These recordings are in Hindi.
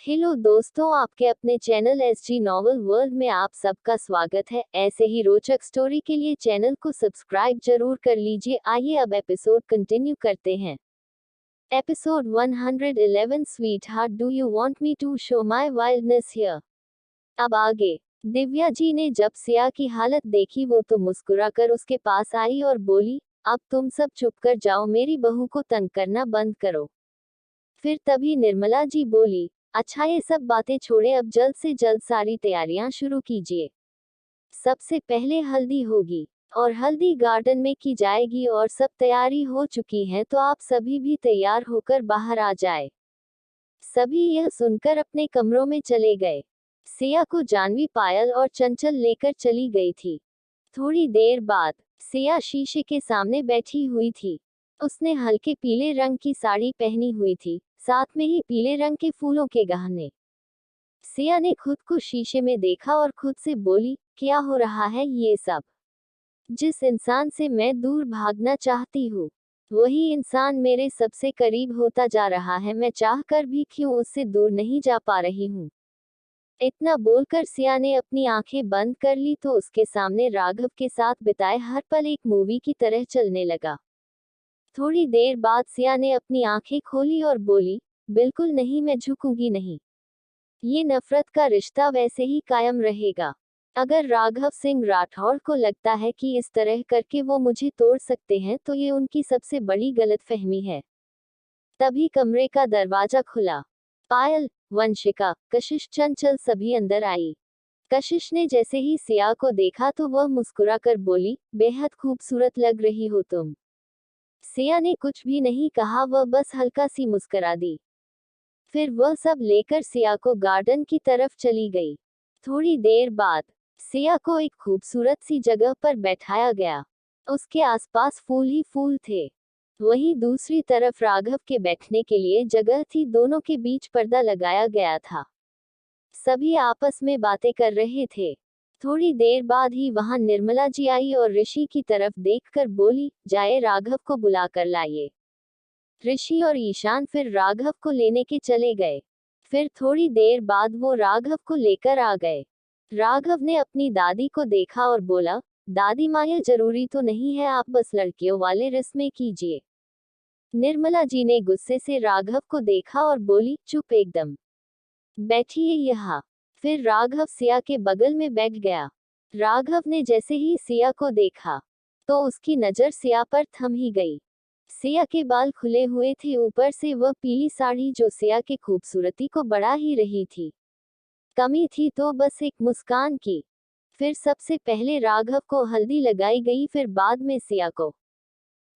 हेलो दोस्तों, आपके अपने चैनल एसजी नॉवल वर्ल्ड में आप सबका स्वागत है। ऐसे ही रोचक स्टोरी के लिए चैनल को सब्सक्राइब जरूर कर लीजिए। आइए अब एपिसोड कंटिन्यू करते हैं। Episode 111 sweet heart, do you want me to show my wildness here. अब आगे। दिव्या जी ने जब सिया की हालत देखी वो तो मुस्कुराकर उसके पास आई और बोली, अब तुम सब चुप कर जाओ, मेरी बहू को तंग करना बंद करो। फिर तभी निर्मला जी बोली, अच्छा ये सब बातें छोड़े, अब जल्द से जल्द सारी तैयारियां शुरू कीजिए। सबसे पहले हल्दी होगी और हल्दी गार्डन में की जाएगी और सब तैयारी हो चुकी है तो आप सभी भी तैयार होकर बाहर आ जाए। सभी यह सुनकर अपने कमरों में चले गए। सिया को जानवी, पायल और चंचल लेकर चली गई थी। थोड़ी देर बाद सिया शीशे के सामने बैठी हुई थी। उसने हल्के पीले रंग की साड़ी पहनी हुई थी, साथ में ही पीले रंग के फूलों के गहने। सिया ने खुद को शीशे में देखा और खुद से बोली, क्या हो रहा है ये सब। जिस इंसान से मैं दूर भागना चाहती हूँ, वही इंसान मेरे सबसे करीब होता जा रहा है। मैं चाहकर भी क्यों उससे दूर नहीं जा पा रही हूँ। इतना बोलकर सिया ने अपनी आंखें बंद कर ली तो उसके सामने राघव के साथ बिताए हर पल एक मूवी की तरह चलने लगा। थोड़ी देर बाद सिया ने अपनी आंखें खोली और बोली, बिल्कुल नहीं, मैं झुकूंगी नहीं। ये नफरत का रिश्ता वैसे ही कायम रहेगा। अगर राघव सिंह राठौड़ को लगता है कि इस तरह करके वो मुझे तोड़ सकते हैं तो ये उनकी सबसे बड़ी गलतफहमी है। तभी कमरे का दरवाजा खुला। पायल, वंशिका, कशिश, चंचल सभी अंदर आई। कशिश ने जैसे ही सिया को देखा तो वह मुस्कुराकर बोली, बेहद खूबसूरत लग रही हो तुम। सिया ने कुछ भी नहीं कहा, वह बस हल्का सी मुस्कुरा दी। फिर वह सब लेकर सिया को गार्डन की तरफ चली गई। थोड़ी देर बाद सिया को एक खूबसूरत सी जगह पर बैठाया गया। उसके आसपास फूल ही फूल थे। वहीं दूसरी तरफ राघव के बैठने के लिए जगह थी, दोनों के बीच पर्दा लगाया गया था। सभी आपस में बातें कर रहे थे। थोड़ी देर बाद ही वहां निर्मला जी आई और ऋषि की तरफ देखकर बोली, जाए राघव को बुलाकर लाइए। ऋषि और ईशान फिर राघव को लेने के चले गए। फिर थोड़ी देर बाद वो राघव को लेकर आ गए। राघव ने अपनी दादी को देखा और बोला, दादी माँ, यह जरूरी तो नहीं है, आप बस लड़कियों वाले रस्में कीजिए। निर्मला जी ने गुस्से से राघव को देखा और बोली, चुप एकदम, बैठिए यहाँ। फिर राघव सिया के बगल में बैठ गया। राघव ने जैसे ही सिया को देखा तो उसकी नजर सिया पर थम ही गई। सिया के बाल खुले हुए थे, ऊपर से वह पीली साड़ी जो सिया की खूबसूरती को बढ़ा ही रही थी। कमी थी तो बस एक मुस्कान की। फिर सबसे पहले राघव को हल्दी लगाई गई, फिर बाद में सिया को।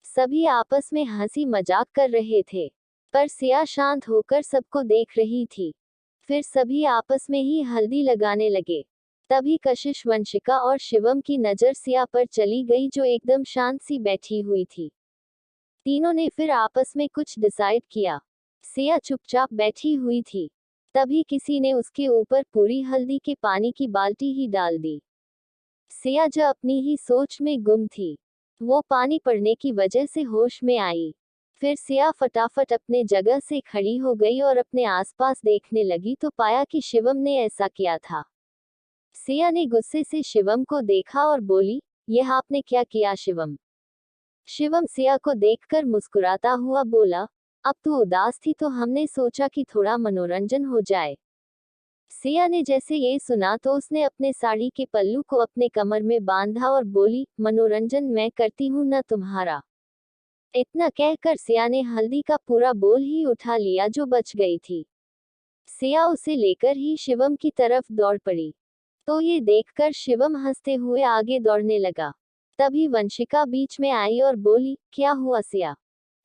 सभी आपस में हंसी मजाक कर रहे थे, पर सिया शांत होकर सबको देख रही थी। फिर सभी आपस में ही हल्दी लगाने लगे। तभी कशिश, वंशिका और शिवम की नजर सिया पर चली गई जो एकदम शांत सी बैठी हुई थी। तीनों ने फिर आपस में कुछ डिसाइड किया। सिया चुपचाप बैठी हुई थी। तभी किसी ने उसके ऊपर पूरी हल्दी के पानी की बाल्टी ही डाल दी। सिया जो अपनी ही सोच में गुम थी, वो पानी पड़ने की वजह से होश में आई। फिर सिया फटाफट अपने जगह से खड़ी हो गई और अपने आसपास देखने लगी तो पाया कि शिवम ने ऐसा किया था। सिया ने गुस्से से शिवम को देखा और बोली, यह आपने क्या किया शिवम। शिवम सिया को देखकर मुस्कुराता हुआ बोला, अब तू उदास थी तो हमने सोचा कि थोड़ा मनोरंजन हो जाए। सिया ने जैसे ये सुना तो उसने अपने साड़ी के पल्लू को अपने कमर में बांधा और बोली, मनोरंजन मैं करती हूँ न तुम्हारा। इतना कहकर सिया ने हल्दी का पूरा बोल ही उठा लिया जो बच गई थी। सिया उसे लेकर ही शिवम की तरफ दौड़ पड़ी, तो ये देखकर शिवम हंसते हुए आगे दौड़ने लगा। तभी वंशिका बीच में आई और बोली, क्या हुआ सिया।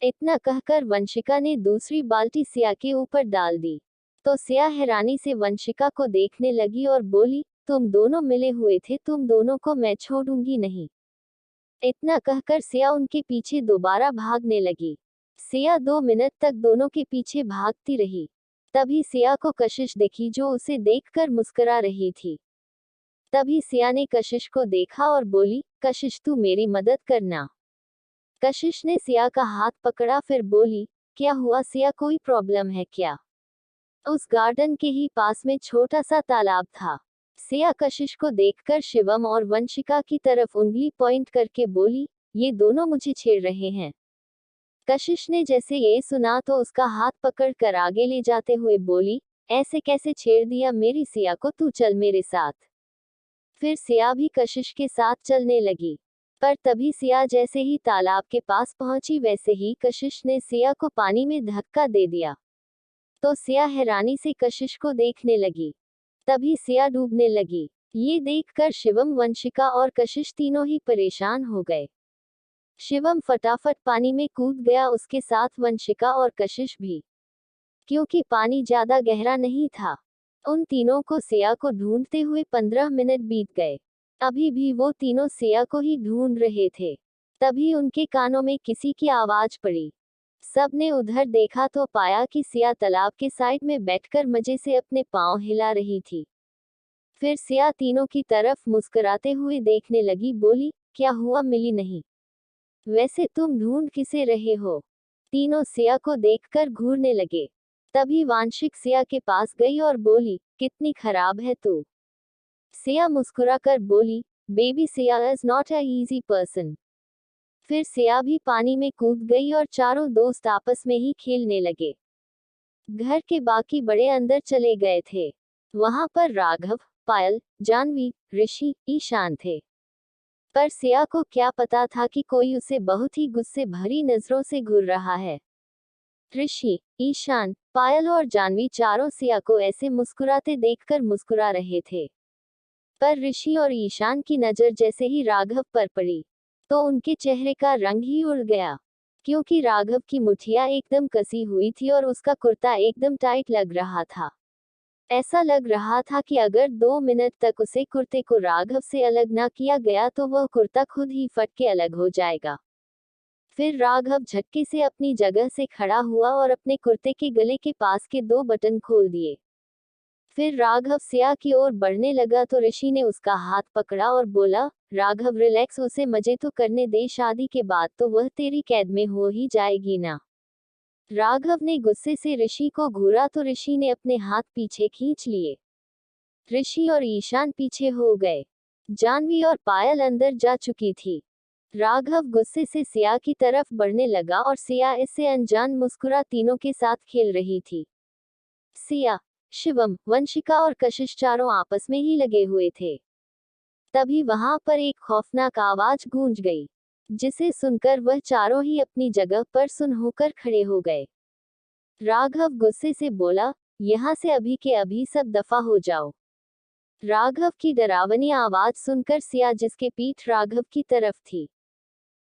इतना कहकर वंशिका ने दूसरी बाल्टी सिया के ऊपर डाल दी। तो सिया हैरानी से वंशिका को देखने लगी और बोली, तुम दोनों मिले हुए थे, तुम दोनों को मैं छोड़ूंगी नहीं। इतना कहकर सिया उनके पीछे दोबारा भागने लगी। सिया 2 मिनट तक दोनों के पीछे भागती रही। तभी सिया को कशिश दिखी जो उसे देखकर मुस्कुरा रही थी। तभी सिया ने कशिश को देखा और बोली, कशिश तू मेरी मदद करना। कशिश ने सिया का हाथ पकड़ा, फिर बोली, क्या हुआ सिया, कोई प्रॉब्लम है क्या। उस गार्डन के ही पास में छोटा सा तालाब था। सिया कशिश को देखकर शिवम और वंशिका की तरफ उंगली पॉइंट करके बोली, ये दोनों मुझे छेड़ रहे हैं। कशिश ने जैसे ये सुना तो उसका हाथ पकड़ कर आगे ले जाते हुए बोली, ऐसे कैसे छेड़ दिया मेरी सिया को, तू चल मेरे साथ। फिर सिया भी कशिश के साथ चलने लगी। पर तभी सिया जैसे ही तालाब के पास पहुंची वैसे ही कशिश ने सिया को पानी में धक्का दे दिया। तो सिया हैरानी से कशिश को देखने लगी। तभी सिया डूबने लगी। ये देखकर शिवम, वंशिका और कशिश तीनों ही परेशान हो गए। शिवम फटाफट पानी में कूद गया, उसके साथ वंशिका और कशिश भी, क्योंकि पानी ज्यादा गहरा नहीं था। उन तीनों को सिया को ढूंढते हुए 15 मिनट बीत गए। अभी भी वो तीनों सिया को ही ढूंढ रहे थे। तभी उनके कानों में किसी की आवाज पड़ी। सबने उधर देखा तो पाया कि सिया तालाब के साइड में बैठकर मजे से अपने पांव हिला रही थी। फिर सिया तीनों की तरफ मुस्कुराते हुए देखने लगी, बोली, क्या हुआ, मिली नहीं? वैसे तुम ढूंढ किसे रहे हो? तीनों सिया को देखकर घूरने लगे। तभी वांशिक सिया के पास गई और बोली, कितनी खराब है तू। सिया मुस्कुराकर बोली, baby Siya is not a easy person. फिर सिया भी पानी में कूद गई और चारों दोस्त आपस में ही खेलने लगे। घर के बाकी बड़े अंदर चले गए थे। वहां पर राघव, पायल, जानवी, ऋषि, ईशान थे। पर सिया को क्या पता था कि कोई उसे बहुत ही गुस्से भरी नजरों से घूर रहा है। ऋषि, ईशान, पायल और जानवी चारों सिया को ऐसे मुस्कुराते देखकर मुस्कुरा रहे थे। पर ऋषि और ईशान की नजर जैसे ही राघव पर पड़ी तो उनके चेहरे का रंग ही उड़ गया, क्योंकि राघव की मुठिया एकदम कसी हुई थी और उसका कुर्ता एकदम टाइट लग रहा था। ऐसा लग रहा था कि अगर 2 मिनट तक उसे कुर्ते को राघव से अलग ना किया गया तो वह कुर्ता खुद ही फट के अलग हो जाएगा। फिर राघव झटके से अपनी जगह से खड़ा हुआ और अपने कुर्ते के गले के पास के 2 बटन खोल दिए। फिर राघव सिया की ओर बढ़ने लगा तो ऋषि ने उसका हाथ पकड़ा और बोला, राघव रिलैक्स, उसे मजे तो करने दे, शादी के बाद तो वह तेरी कैद में हो ही जाएगी ना। राघव ने गुस्से से ऋषि को घूरा तो ऋषि ने अपने हाथ पीछे खींच लिए। ऋषि और ईशान पीछे हो गए। जानवी और पायल अंदर जा चुकी थी। राघव गुस्से से सिया की तरफ बढ़ने लगा और सिया इससे अनजान मुस्कुरा तीनों के साथ खेल रही थी। सिया, शिवम, वंशिका और कशिश चारों आपस में ही लगे हुए थे। तभी वहां पर एक खौफनाक आवाज गूंज गई, जिसे सुनकर वह चारों ही अपनी जगह पर सुन होकर खड़े हो गए। राघव गुस्से से बोला, यहाँ से अभी के अभी सब दफा हो जाओ। राघव की डरावनी आवाज सुनकर सिया, जिसके पीठ राघव की तरफ थी,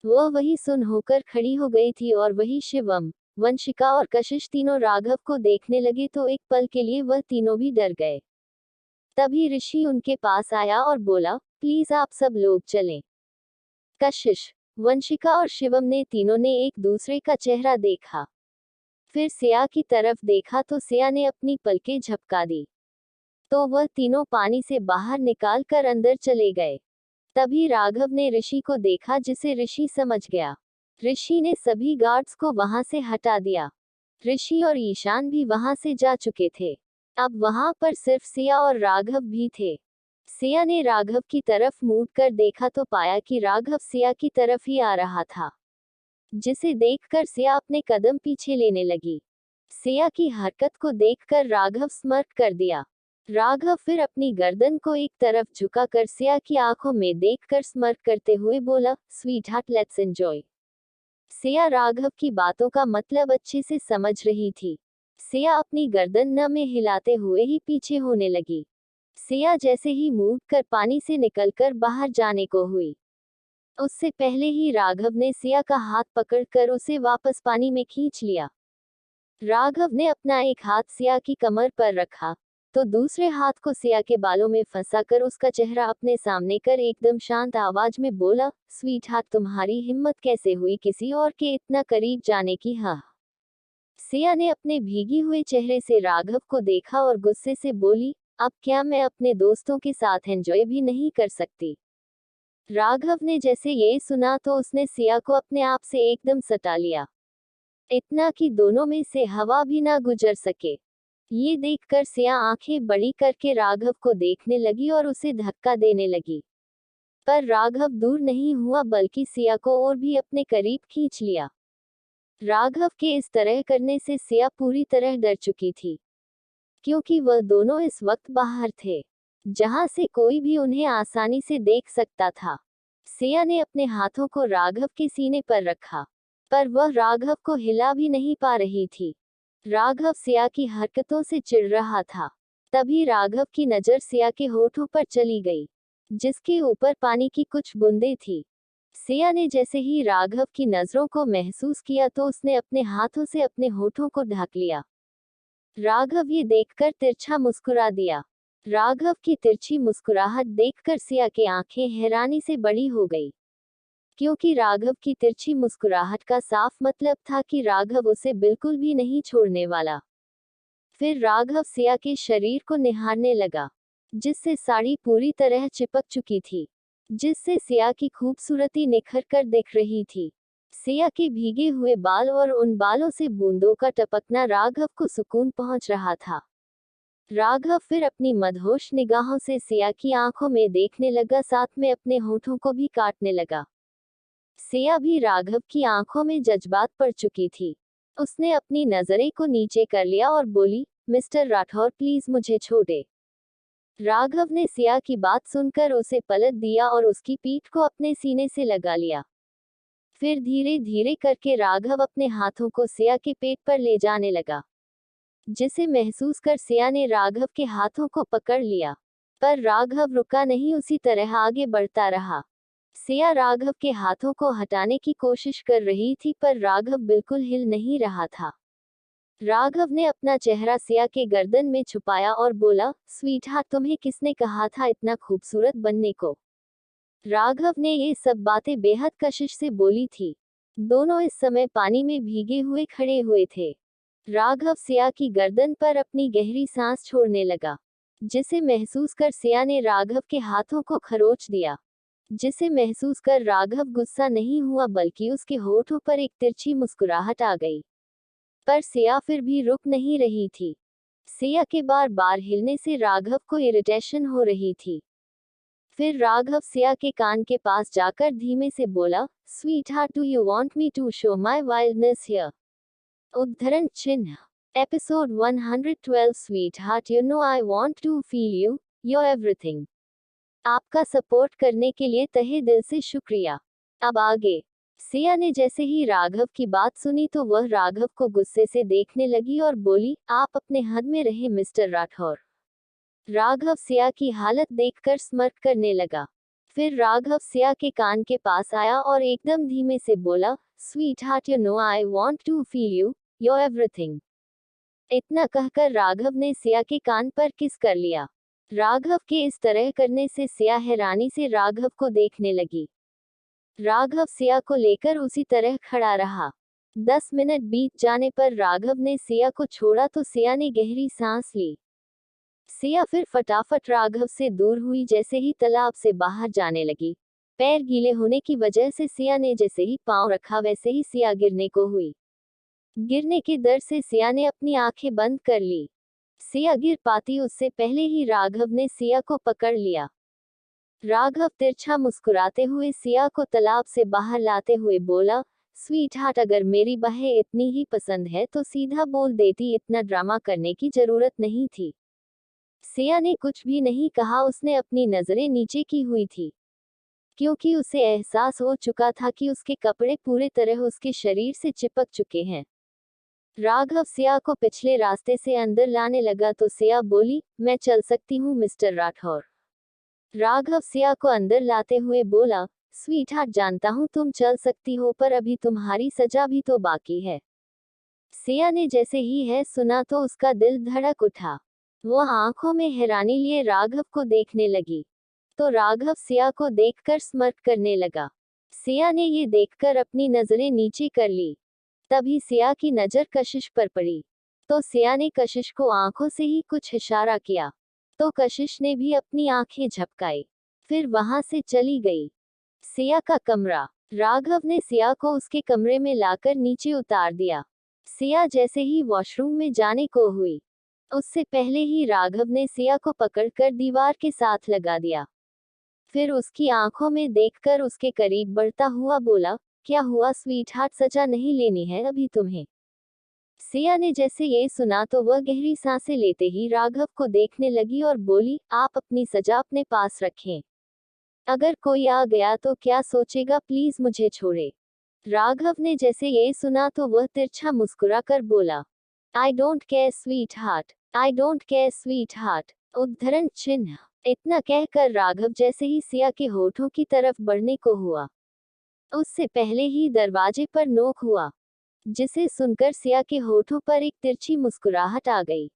वह वही सुन होकर खड़ी हो गई थी और वही शिवम, वंशिका और कशिश तीनों राघव को देखने लगे तो एक पल के लिए वह तीनों भी डर गए। तभी ऋषि उनके पास आया और बोला, प्लीज आप सब लोग चलें। कशिश, वंशिका और शिवम ने तीनों ने एक दूसरे का चेहरा देखा। फिर सिया की तरफ देखा तो सिया ने अपनी पलकें झपका दी तो वह तीनों पानी से बाहर निकाल कर अंदर चले गए। तभी राघव ने ऋषि को देखा, जिसे ऋषि समझ गया। ऋषि ने सभी गार्ड्स को वहां से हटा दिया। ऋषि और ईशान भी वहां से जा चुके थे। अब वहां पर सिर्फ सिया और राघव भी थे। सिया ने राघव की तरफ मुड़ कर देखा तो पाया कि राघव सिया की तरफ ही आ रहा था, जिसे देखकर सिया अपने कदम पीछे लेने लगी। सिया की हरकत को देखकर राघव स्मर्क कर दिया। राघव फिर अपनी गर्दन को एक तरफ झुकाकर सिया की आंखों में देखकर स्मर्क करते हुए बोला, sweet heart, let's enjoy. Siya Raghav की बातों का मतलब अच्छे से समझ रही थी। सिया अपनी गर्दन न में हिलाते हुए ही पीछे होने लगी। सिया जैसे ही मूव कर पानी से निकलकर बाहर जाने को हुई, उससे पहले ही राघव ने सिया का हाथ पकड़कर उसे वापस पानी में खींच लिया। राघव ने अपना एक हाथ सिया की कमर पर रखा तो दूसरे हाथ को सिया के बालों में फंसाकर उसका चेहरा अपने सामने कर एकदम शांत आवाज में बोला, स्वीट हार्ट, तुम्हारी हिम्मत कैसे हुई किसी और के इतना करीब जाने की? हाँ। सिया ने अपने भीगी हुए चेहरे से राघव को देखा और गुस्से से बोली, अब क्या मैं अपने दोस्तों के साथ एंजॉय भी नहीं कर सकती? राघव ने जैसे ये सुना तो उसने सिया को अपने आप से एकदम सटा लिया, इतना कि दोनों में से हवा भी ना गुजर सके। ये देखकर सिया आंखें बड़ी करके राघव को देखने लगी और उसे धक्का देने लगी। पर राघव दूर नहीं हुआ बल्कि सिया को और भी अपने करीब खींच लिया। राघव के इस तरह करने से सिया पूरी तरह डर चुकी थी, क्योंकि वह दोनों इस वक्त बाहर थे, जहां से कोई भी उन्हें आसानी से देख सकता था। सिया ने अपने हाथों को राघव के सीने पर रखा, पर वह राघव को हिला भी नहीं पा रही थी। राघव सिया की हरकतों से चिढ़ रहा था। तभी राघव की नजर सिया के होठों पर चली गई, जिसके ऊपर पानी की कुछ बूंदें थी। सिया ने जैसे ही राघव की नजरों को महसूस किया तो उसने अपने हाथों से अपने होठों को ढक लिया। राघव ये देखकर तिरछा मुस्कुरा दिया। राघव की तिरछी मुस्कुराहट देखकर सिया की आंखें हैरानी से बड़ी हो गई, क्योंकि राघव की तिरछी मुस्कुराहट का साफ मतलब था कि राघव उसे बिल्कुल भी नहीं छोड़ने वाला। फिर राघव सिया के शरीर को निहारने लगा, जिससे साड़ी पूरी तरह चिपक चुकी थी, जिससे सिया की खूबसूरती निखर कर दिख रही थी। सिया के भीगे हुए बाल और उन बालों से बूंदों का टपकना राघव को सुकून पहुंच रहा था। राघव फिर अपनी मदहोश निगाहों से सिया की आंखों में देखने लगा, साथ में अपने होठों को भी काटने लगा। सिया भी राघव की आंखों में जज्बात पड़ चुकी थी। उसने अपनी नजरें को नीचे कर लिया और बोली, मिस्टर राठौर प्लीज मुझे छोड़े। राघव ने सिया की बात सुनकर उसे पलट दिया और उसकी पीठ को अपने सीने से लगा लिया। फिर धीरे धीरे करके राघव अपने हाथों को सिया के पेट पर ले जाने लगा, जिसे महसूस कर सिया ने राघव के हाथों को पकड़ लिया। पर राघव रुका नहीं, उसी तरह आगे बढ़ता रहा। सिया राघव के हाथों को हटाने की कोशिश कर रही थी, पर राघव बिल्कुल हिल नहीं रहा था। राघव ने अपना चेहरा सिया के गर्दन में छुपाया और बोला, स्वीटहार्ट तुम्हें किसने कहा था इतना खूबसूरत बनने को? राघव ने ये सब बातें बेहद कशिश से बोली थी। दोनों इस समय पानी में भीगे हुए खड़े हुए थे। राघव सिया की गर्दन पर अपनी गहरी सांस छोड़ने लगा, जिसे महसूस कर सिया ने राघव के हाथों को खरोच दिया, जिसे महसूस कर राघव गुस्सा नहीं हुआ बल्कि उसके होठों पर एक तिरछी मुस्कुराहट आ गई। पर सिया फिर भी रुक नहीं रही थी। सिया के बार बार हिलने से राघव को इरिटेशन हो रही थी। फिर राघव सिया के कान के पास जाकर धीमे से बोला, sweetheart do you want me to show my wildness here? उद्धरण चिन्ह। Episode 112 sweetheart you know I want to feel you, your everything. आपका सपोर्ट करने के लिए तहे दिल से शुक्रिया। अब आगे। सिया ने जैसे ही राघव की बात सुनी तो वह राघव को गुस्से से देखने लगी और बोली, आप अपने हद में रहे मिस्टर राठौर। राघव सिया की हालत देखकर स्मर्क करने लगा। फिर राघव सिया के कान के पास आया और एकदम धीमे से बोला, sweetheart you know I want to feel you, your everything. इतना कहकर राघव ने सिया के कान पर किस कर लिया। राघव के इस तरह करने से सिया हैरानी से राघव को देखने लगी। राघव सिया को लेकर उसी तरह खड़ा रहा। 10 मिनट बीत जाने पर राघव ने सिया को छोड़ा तो सिया ने गहरी सांस ली। सिया फिर फटाफट राघव से दूर हुई। जैसे ही तालाब से बाहर जाने लगी, पैर गीले होने की वजह से सिया ने जैसे ही पांव रखा वैसे ही सिया गिरने को हुई। गिरने के डर से सिया ने अपनी आंखें बंद कर ली। सिया गिर पाती उससे पहले ही राघव ने सिया को पकड़ लिया। राघव तिरछा मुस्कुराते हुए सिया को तालाब से बाहर लाते हुए बोला, स्वीटहार्ट अगर मेरी बाहें इतनी ही पसंद है तो सीधा बोल देती, इतना ड्रामा करने की जरूरत नहीं थी। सिया ने कुछ भी नहीं कहा, उसने अपनी नजरें नीचे की हुई थी, क्योंकि उसे एहसास हो चुका था कि उसके कपड़े पूरे तरह उसके शरीर से चिपक चुके हैं। राघव सिया को पिछले रास्ते से अंदर लाने लगा तो सिया बोली, मैं चल सकती हूँ मिस्टर राठौर। राघव सिया को अंदर लाते हुए बोला, स्वीटहार्ट जानता हूँ तुम चल सकती हो, पर अभी तुम्हारी सजा भी तो बाकी है। सिया ने जैसे ही है सुना तो उसका दिल धड़क उठा। वह आंखों में हैरानी लिए राघव को देखने लगी, तो राघव सिया को देखकर स्मर्क करने लगा। सिया ने ये देखकर अपनी नजरें नीचे कर ली। तभी सिया की नजर कशिश पर पड़ी, तो सिया ने कशिश को आंखों से ही कुछ इशारा किया, तो कशिश ने भी अपनी आंखें झपकाई, फिर वहां से चली गई। सिया का कमरा। राघव ने सिया को उसके कमरे में लाकर नीचे उतार दिया। सिया जैसे ही वॉशरूम में जाने को हुई, उससे पहले ही राघव ने सिया को पकड़कर दीवार के साथ लगा दिया। फिर उसकी आंखों में देखकर उसके करीब बढ़ता हुआ बोला, क्या हुआ स्वीटहार्ट, सजा नहीं लेनी है अभी तुम्हें? सिया ने जैसे ये सुना तो वह गहरी सांसें लेते ही राघव को देखने लगी और बोली, आप अपनी सजा अपने पास रखें। अगर कोई आ गया तो क्या सोचेगा, प्लीज मुझे छोड़े। राघव ने जैसे ये सुना तो वह तिरछा मुस्कुराकर बोला, I don't care sweet heart, I don't care sweet heart, उद्धरण चिन्ह। इतना कहकर राघव जैसे ही सिया के होठों की तरफ बढ़ने को हुआ, उससे पहले ही दरवाजे पर नोक हुआ, जिसे सुनकर सिया के होठों पर एक तिरछी मुस्कुराहट आ गई।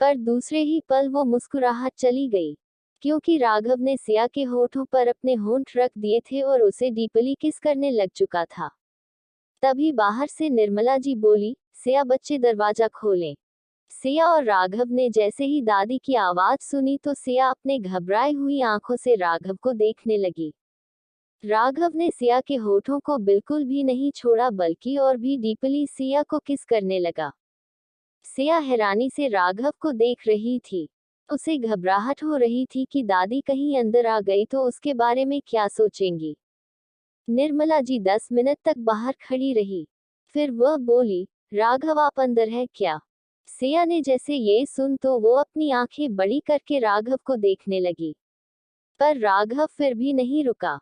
पर दूसरे ही पल वो मुस्कुराहट चली गई, क्योंकि राघव ने सिया के होठों पर अपने होंठ रख दिए थे और उसे डीपली किस करने लग चुका था। तभी बाहर से निर्मला जी बोली, सिया बच्चे दरवाजा खोलें। सिया और राघव ने जैसे ही दादी की आवाज सुनी तो सिया अपने घबराई हुई आंखों से राघव को देखने लगी। राघव ने सिया के होठों को बिल्कुल भी नहीं छोड़ा, बल्कि और भी डीपली सिया को किस करने लगा। सिया हैरानी से राघव को देख रही थी। उसे घबराहट हो रही थी कि दादी कहीं अंदर आ गई तो उसके बारे में क्या सोचेंगी। निर्मला जी 10 मिनट तक बाहर खड़ी रही। फिर वह बोली, राघव आप अंदर है क्या? सिया ने जैसे ये सुन तो वो अपनी आंखें बड़ी करके राघव को देखने लगी, पर राघव फिर भी नहीं रुका।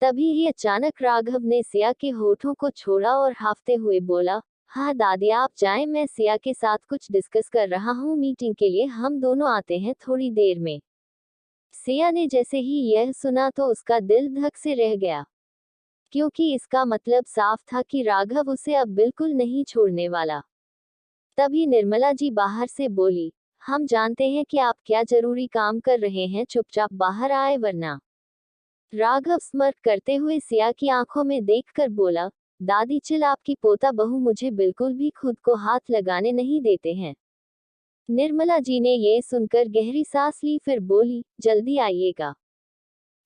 तभी ही अचानक राघव ने सिया के होठों को छोड़ा और हाफते हुए बोला, हाँ दादी आप जाएं, मैं सिया के साथ कुछ डिस्कस कर रहा हूँ, मीटिंग के लिए हम दोनों आते हैं थोड़ी देर में। सिया ने जैसे ही यह सुना तो उसका दिल धक से रह गया, क्योंकि इसका मतलब साफ था कि राघव उसे अब बिल्कुल नहीं छोड़ने वाला। तभी निर्मला जी बाहर से बोली, हम जानते हैं कि आप क्या जरूरी काम कर रहे हैं, चुपचाप बाहर आए वरना। राघव स्मर्क करते हुए सिया की आंखों में देखकर बोला, दादी चिल, आपकी पोता बहू मुझे बिल्कुल भी खुद को हाथ लगाने नहीं देते हैं। निर्मला जी ने ये सुनकर गहरी सांस ली, फिर बोली, जल्दी आइएगा।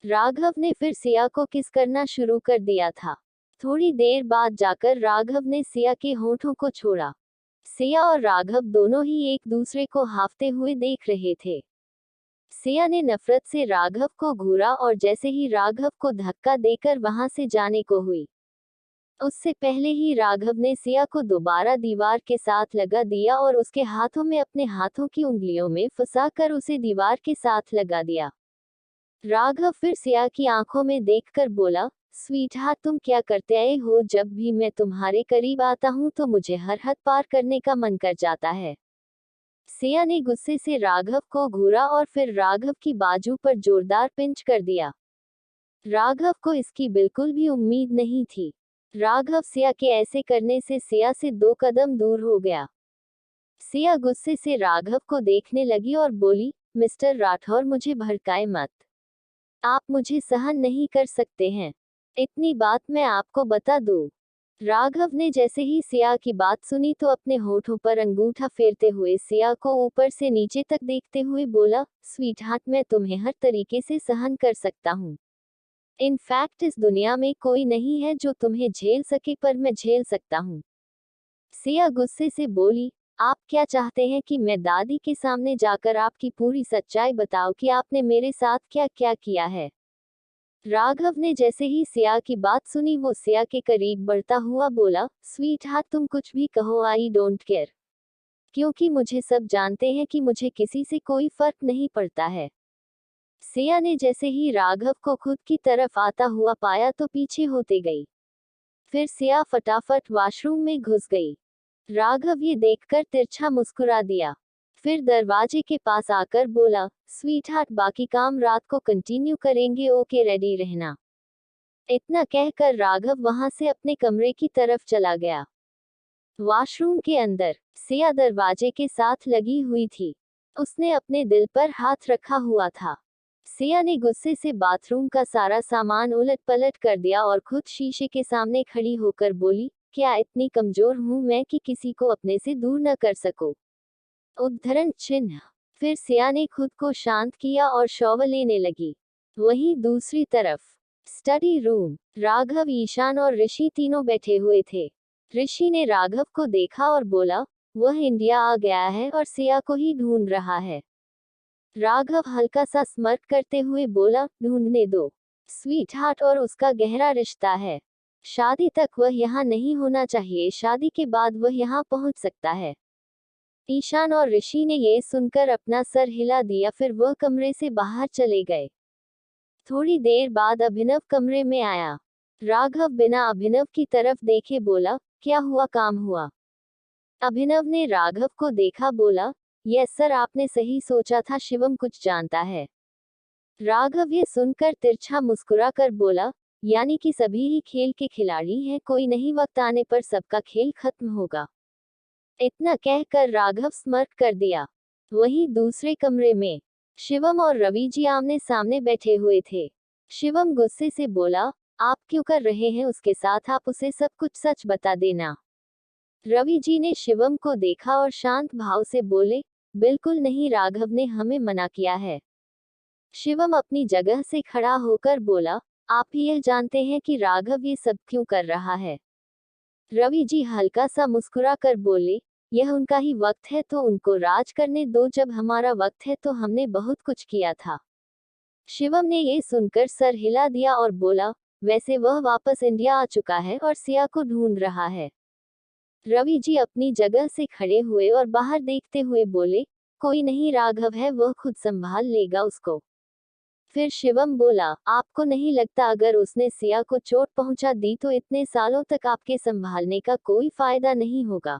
राघव ने फिर सिया को किस करना शुरू कर दिया था। थोड़ी देर बाद जाकर राघव ने सिया के होठों को छोड़ा। सिया और राघव दोनों ही एक दूसरे को हाफते हुए देख रहे थे। सिया ने नफरत से राघव को घूरा और जैसे ही राघव को धक्का देकर वहां से जाने को हुई, उससे पहले ही राघव ने सिया को दोबारा दीवार के साथ लगा दिया और उसके हाथों में अपने हाथों की उंगलियों में फंसाकर उसे दीवार के साथ लगा दिया। राघव फिर सिया की आंखों में देखकर बोला, स्वीटहार्ट तुम क्या करते आए हो? जब भी मैं तुम्हारे करीब आता हूँ तो मुझे हर हद पार करने का मन कर जाता है। सिया ने गुस्से से राघव को घूरा और फिर राघव की बाजू पर जोरदार पिंच कर दिया। राघव को इसकी बिल्कुल भी उम्मीद नहीं थी। राघव सिया के ऐसे करने से सिया से 2 कदम दूर हो गया। सिया गुस्से से राघव को देखने लगी और बोली, मिस्टर राठौर मुझे भड़काए मत। आप मुझे सहन नहीं कर सकते हैं। इतनी बात मैं आपको बता दूं। राघव ने जैसे ही सिया की बात सुनी तो अपने होठों पर अंगूठा फेरते हुए सिया को ऊपर से नीचे तक देखते हुए बोला, स्वीटहार्ट मैं तुम्हें हर तरीके से सहन कर सकता हूँ। इनफैक्ट इस दुनिया में कोई नहीं है जो तुम्हें झेल सके, पर मैं झेल सकता हूँ। सिया गुस्से से बोली, आप क्या चाहते हैं कि मैं दादी के सामने जाकर आपकी पूरी सच्चाई बताऊं कि आपने मेरे साथ क्या क्या किया है? राघव ने जैसे ही सिया की बात सुनी वो सिया के करीब बढ़ता हुआ बोला, स्वीटहार्ट तुम कुछ भी कहो, आई डोंट केयर, क्योंकि मुझे सब जानते हैं कि मुझे किसी से कोई फर्क नहीं पड़ता है। सिया ने जैसे ही राघव को खुद की तरफ आता हुआ पाया तो पीछे होते गई। फिर सिया फटाफट वॉशरूम में घुस गई। राघव ये देखकर तिरछा मुस्कुरा दिया। फिर दरवाजे के पास आकर बोला, स्वीटहार्ट बाकी काम रात को कंटिन्यू करेंगे, ओके रेडी रहना। इतना कहकर राघव वहां से अपने कमरे की तरफ चला गया। वॉशरूम के अंदर सिया दरवाजे के साथ लगी हुई थी। उसने अपने दिल पर हाथ रखा हुआ था। सिया ने गुस्से से बाथरूम का सारा सामान उलट पलट कर दिया और खुद शीशे के सामने खड़ी होकर बोली, क्या इतनी कमजोर हूं मैं कि किसी को अपने से दूर न कर सकूं? उद्धरण चिन्ह। फिर सिया ने खुद को शांत किया और शॉवर लेने लगी। वहीं दूसरी तरफ स्टडी रूम, राघव, ईशान और ऋषि तीनों बैठे हुए थे। ऋषि ने राघव को देखा और बोला, वह इंडिया आ गया है और सिया को ही ढूंढ रहा है। राघव हल्का सा स्मर्क करते हुए बोला, ढूंढने दो। स्वीट हार्ट और उसका गहरा रिश्ता है। शादी तक वह यहाँ नहीं होना चाहिए, शादी के बाद वह यहाँ पहुँच सकता है। ईशान और ऋषि ने ये सुनकर अपना सर हिला दिया, फिर वह कमरे से बाहर चले गए। थोड़ी देर बाद अभिनव कमरे में आया। राघव बिना अभिनव की तरफ देखे बोला, क्या हुआ, काम हुआ? अभिनव ने राघव को देखा, बोला, यस सर, आपने सही सोचा था, शिवम कुछ जानता है। राघव ये सुनकर तिरछा मुस्कुरा कर बोला, यानी कि सभी ही खेल के खिलाड़ी हैं, कोई नहीं, वक्त आने पर सबका खेल खत्म होगा। इतना कहकर राघव स्मर्क कर दिया। वहीं दूसरे कमरे में शिवम और रवि जी आमने सामने बैठे हुए थे। शिवम गुस्से से बोला, आप क्यों कर रहे हैं उसके साथ, आप उसे सब कुछ सच बता देना। रवि जी ने शिवम को देखा और शांत भाव से बोले, बिल्कुल नहीं, राघव ने हमें मना किया है। शिवम अपनी जगह से खड़ा होकर बोला, आप यह जानते हैं कि राघव ये सब क्यों कर रहा है? रवि जी हल्का सा मुस्कुरा कर बोले, यह उनका ही वक्त है तो उनको राज करने दो, जब हमारा वक्त है तो हमने बहुत कुछ किया था। शिवम ने ये सुनकर सर हिला दिया और बोला, वैसे वह वापस इंडिया आ चुका है और सिया को ढूंढ रहा है। रवि जी अपनी जगह से खड़े हुए और बाहर देखते हुए बोले, कोई नहीं, राघव है, वह खुद संभाल लेगा उसको। फिर शिवम बोला, आपको नहीं लगता अगर उसने सिया को चोट पहुंचा दी तो इतने सालों तक आपके संभालने का कोई फायदा नहीं होगा?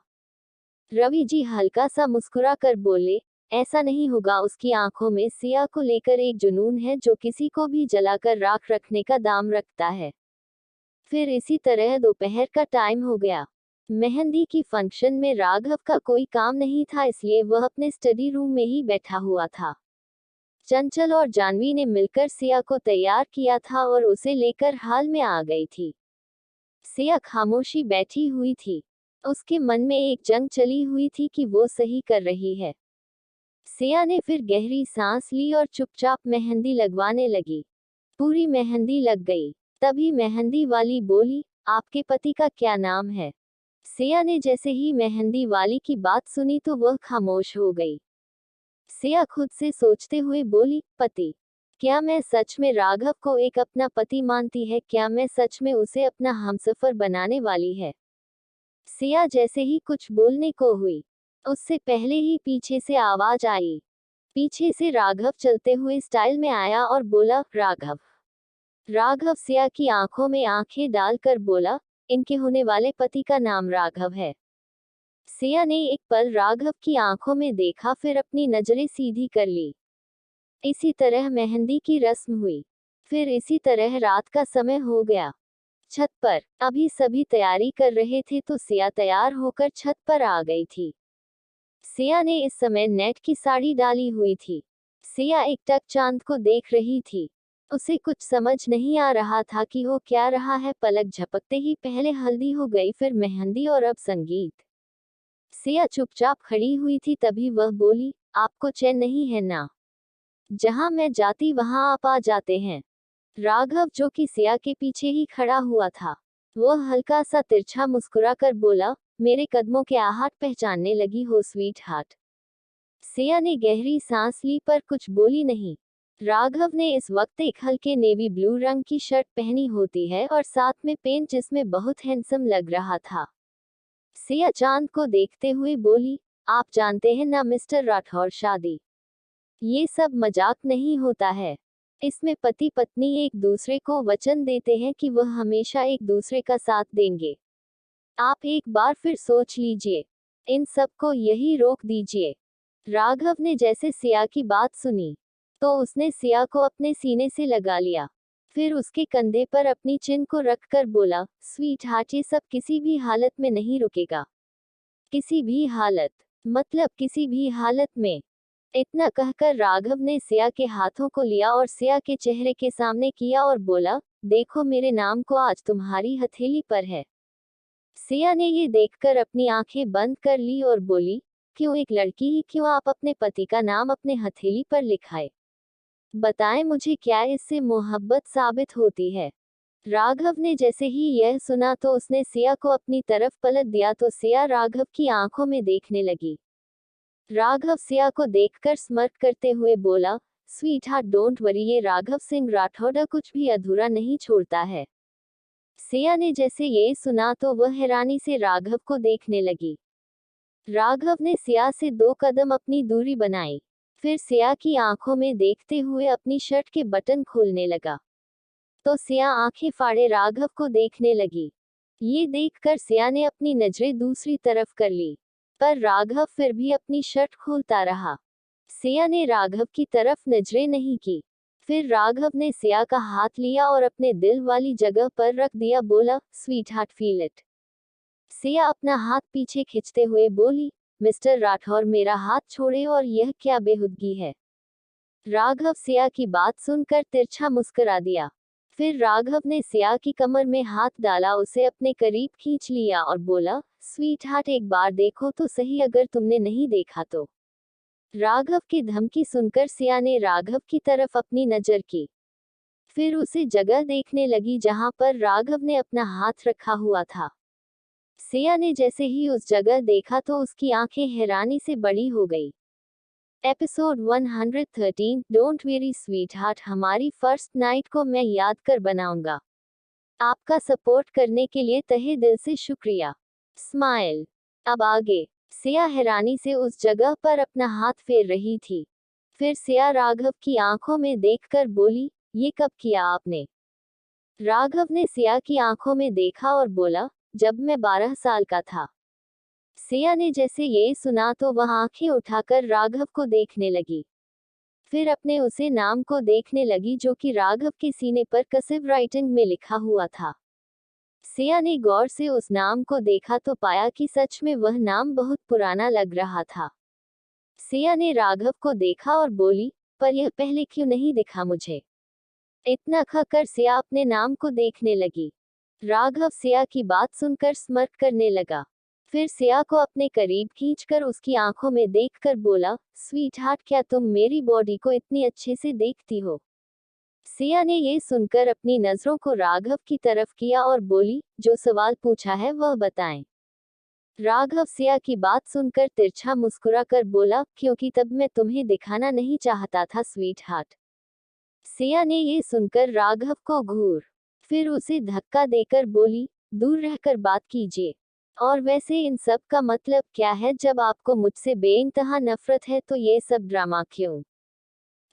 रवि जी हल्का सा मुस्कुरा कर बोले, ऐसा नहीं होगा, उसकी आंखों में सिया को लेकर एक जुनून है जो किसी को भी जलाकर राख रखने का दाम रखता है। फिर इसी तरह दोपहर का टाइम हो गया। मेहंदी की फंक्शन में राघव का कोई काम नहीं था, इसलिए वह अपने स्टडी रूम में ही बैठा हुआ था। चंचल और जानवी ने मिलकर सिया को तैयार किया था और उसे लेकर हाल में आ गई थी। सिया खामोशी बैठी हुई थी। उसके मन में एक जंग चली हुई थी कि वो सही कर रही है। सिया ने फिर गहरी सांस ली और चुपचाप मेहंदी लगवाने लगी। पूरी मेहंदी लग गई। तभी मेहंदी वाली बोली, आपके पति का क्या नाम है? सिया ने जैसे ही मेहंदी वाली की बात सुनी तो वह खामोश हो गई। सिया खुद से सोचते हुए बोली, पति? क्या मैं सच में राघव को एक अपना पति मानती है? क्या मैं सच में उसे अपना हमसफर बनाने वाली है? सिया जैसे ही कुछ बोलने को हुई, उससे पहले ही पीछे से आवाज आई। पीछे से राघव चलते हुए स्टाइल में आया और बोला, राघव। राघव सिया की आंखों में आंखें डालकर बोला, इनके होने वाले पति का नाम राघव है। सिया ने एक पल राघव की आंखों में देखा, फिर अपनी नजरें सीधी कर ली। इसी तरह मेहंदी की रस्म हुई। फिर इसी तरह रात का समय हो गया। छत पर अभी सभी तैयारी कर रहे थे तो सिया तैयार होकर छत पर आ गई थी। सिया ने इस समय नेट की साड़ी डाली हुई थी। सिया एकटक चांद को देख रही थी। उसे कुछ समझ नहीं आ रहा था कि हो क्या रहा है। पलक झपकते ही पहले हल्दी हो गई, फिर मेहंदी और अब संगीत। सिया चुपचाप खड़ी हुई थी, तभी वह बोली, आपको चैन नहीं है ना? जहां मैं जाती वहां आप आ जाते हैं। राघव, जो कि सिया के पीछे ही खड़ा हुआ था, वह हल्का सा तिरछा मुस्कुरा कर बोला, मेरे कदमों के आहट पहचानने लगी हो स्वीट हार्ट? सिया ने गहरी सांस ली पर कुछ बोली नहीं। राघव ने इस वक्त एक हल्के नेवी ब्लू रंग की शर्ट पहनी होती है और साथ में पेंट, जिसमें बहुत हैंडसम लग रहा था। सिया चांद को देखते हुए बोली, आप जानते हैं ना मिस्टर राठौर, शादी ये सब मजाक नहीं होता है। इसमें पति पत्नी एक दूसरे को वचन देते हैं कि वह हमेशा एक दूसरे का साथ देंगे। आप एक बार फिर सोच लीजिए, इन सब को यही रोक दीजिए। राघव ने जैसे सिया की बात सुनी तो उसने सिया को अपने सीने से लगा लिया। फिर उसके कंधे पर अपनी चिन को रखकर बोला, स्वीट हार्ट, ये सब किसी भी हालत में नहीं रुकेगा। किसी भी हालत, मतलब किसी भी हालत में। इतना कहकर राघव ने सिया के हाथों को लिया और सिया के चेहरे के सामने किया और बोला, देखो मेरे नाम को आज तुम्हारी हथेली पर है। सिया ने ये देखकर अपनी आंखें बंद कर ली और बोली, क्यों एक लड़की ही क्यों, आप अपने पति का नाम अपने हथेली पर लिखाए। बताएं मुझे, क्या इससे मोहब्बत साबित होती है? राघव ने जैसे ही यह सुना तो उसने सिया को अपनी तरफ पलट दिया तो सिया राघव की आंखों में देखने लगी। राघव सिया को देखकर स्mirk करते हुए बोला, स्वीट हार्ट डोंट वरी, ये राघव सिंह राठौड़ कुछ भी अधूरा नहीं छोड़ता है। सिया ने जैसे ये सुना तो वह हैरानी से राघव को देखने लगी। राघव ने सिया से 2 कदम अपनी दूरी बनाई, फिर सिया की आंखों में देखते हुए अपनी शर्ट के बटन खोलने लगा। तो सिया आंखें फाड़े राघव को देखने लगी। ये देखकर सिया ने अपनी नजरें दूसरी तरफ कर ली, पर राघव फिर भी अपनी शर्ट खोलता रहा। सिया ने राघव की तरफ नजरें नहीं की। फिर राघव ने सिया का हाथ लिया और अपने दिल वाली जगह पर रख दिया, बोला, sweet heart feel it. Siya अपना हाथ पीछे खींचते हुए बोली, मिस्टर राठौर मेरा हाथ छोड़े, और यह क्या बेहुदगी है। राघव सिया की बात सुनकर तिरछा मुस्कुरा दिया। फिर राघव ने सिया की कमर में हाथ डाला, उसे अपने करीब खींच लिया और बोला, स्वीट हार्ट एक बार देखो तो सही, अगर तुमने नहीं देखा तो। राघव की धमकी सुनकर सिया ने राघव की तरफ अपनी नजर की, फिर उसे जगह देखने लगी जहां पर राघव ने अपना हाथ रखा हुआ था। सिया ने जैसे ही उस जगह देखा तो उसकी आंखें हैरानी से बड़ी हो गई। Episode 113, don't very sweet heart, हमारी फर्स्ट नाइट को मैं याद कर बनाऊंगा। आपका सपोर्ट करने के लिए तहे दिल से शुक्रिया। स्माइल। अब आगे। सिया हैरानी से उस जगह पर अपना हाथ फेर रही थी। फिर सिया राघव की आंखों में देखकर बोली, ये कब किया आपने। राघव ने सिया की आंखों में देखा और बोला, जब मैं 12 साल का था। सिया ने जैसे ये सुना तो वह आंखें उठाकर राघव को देखने लगी, फिर अपने उसे नाम को देखने लगी जो कि राघव के सीने पर कर्सिव राइटिंग में लिखा हुआ था। सिया ने गौर से उस नाम को देखा तो पाया कि सच में वह नाम बहुत पुराना लग रहा था। सिया ने राघव को देखा और बोली, पर यह पहले क्यों नहीं दिखा मुझे। इतना कहकर सिया अपने नाम को देखने लगी। राघव सिया की बात सुनकर स्mirk करने लगा, फिर सिया को अपने करीब खींचकर उसकी आंखों में देखकर बोला, स्वीट हार्ट क्या तुम मेरी बॉडी को इतनी अच्छे से देखती हो। सिया ने ये सुनकर अपनी नजरों को राघव की तरफ किया और बोली, जो सवाल पूछा है वह बताएं। राघव सिया की बात सुनकर तिरछा मुस्कुरा कर बोला, क्योंकि तब मैं तुम्हें दिखाना नहीं चाहता था स्वीट हार्ट। सिया ने ये सुनकर राघव को घूर फिर उसे धक्का देकर बोली, दूर रहकर बात कीजिए। और वैसे इन सब का मतलब क्या है, जब आपको मुझसे बेइंतहा नफरत है तो ये सब ड्रामा क्यों।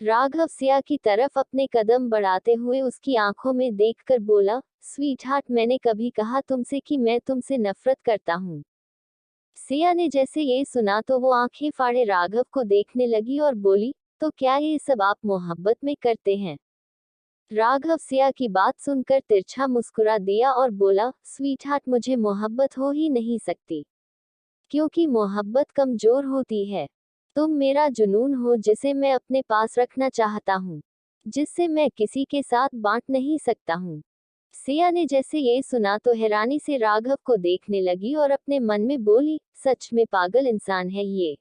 राघव सिया की तरफ अपने कदम बढ़ाते हुए उसकी आंखों में देखकर बोला, स्वीट हार्ट मैंने कभी कहा तुमसे कि मैं तुमसे नफरत करता हूँ। सिया ने जैसे ये सुना तो वो आंखें फाड़े राघव को देखने लगी और बोली, तो क्या ये सब आप मोहब्बत में करते हैं। राघव सिया की बात सुनकर तिरछा मुस्कुरा दिया और बोला, स्वीट हार्ट मुझे मोहब्बत हो ही नहीं सकती, क्योंकि मोहब्बत कमजोर होती है। तुम मेरा जुनून हो जिसे मैं अपने पास रखना चाहता हूँ, जिससे मैं किसी के साथ बांट नहीं सकता हूँ। सिया ने जैसे ये सुना तो हैरानी से राघव को देखने लगी और अपने मन में बोली, सच में पागल इंसान है ये।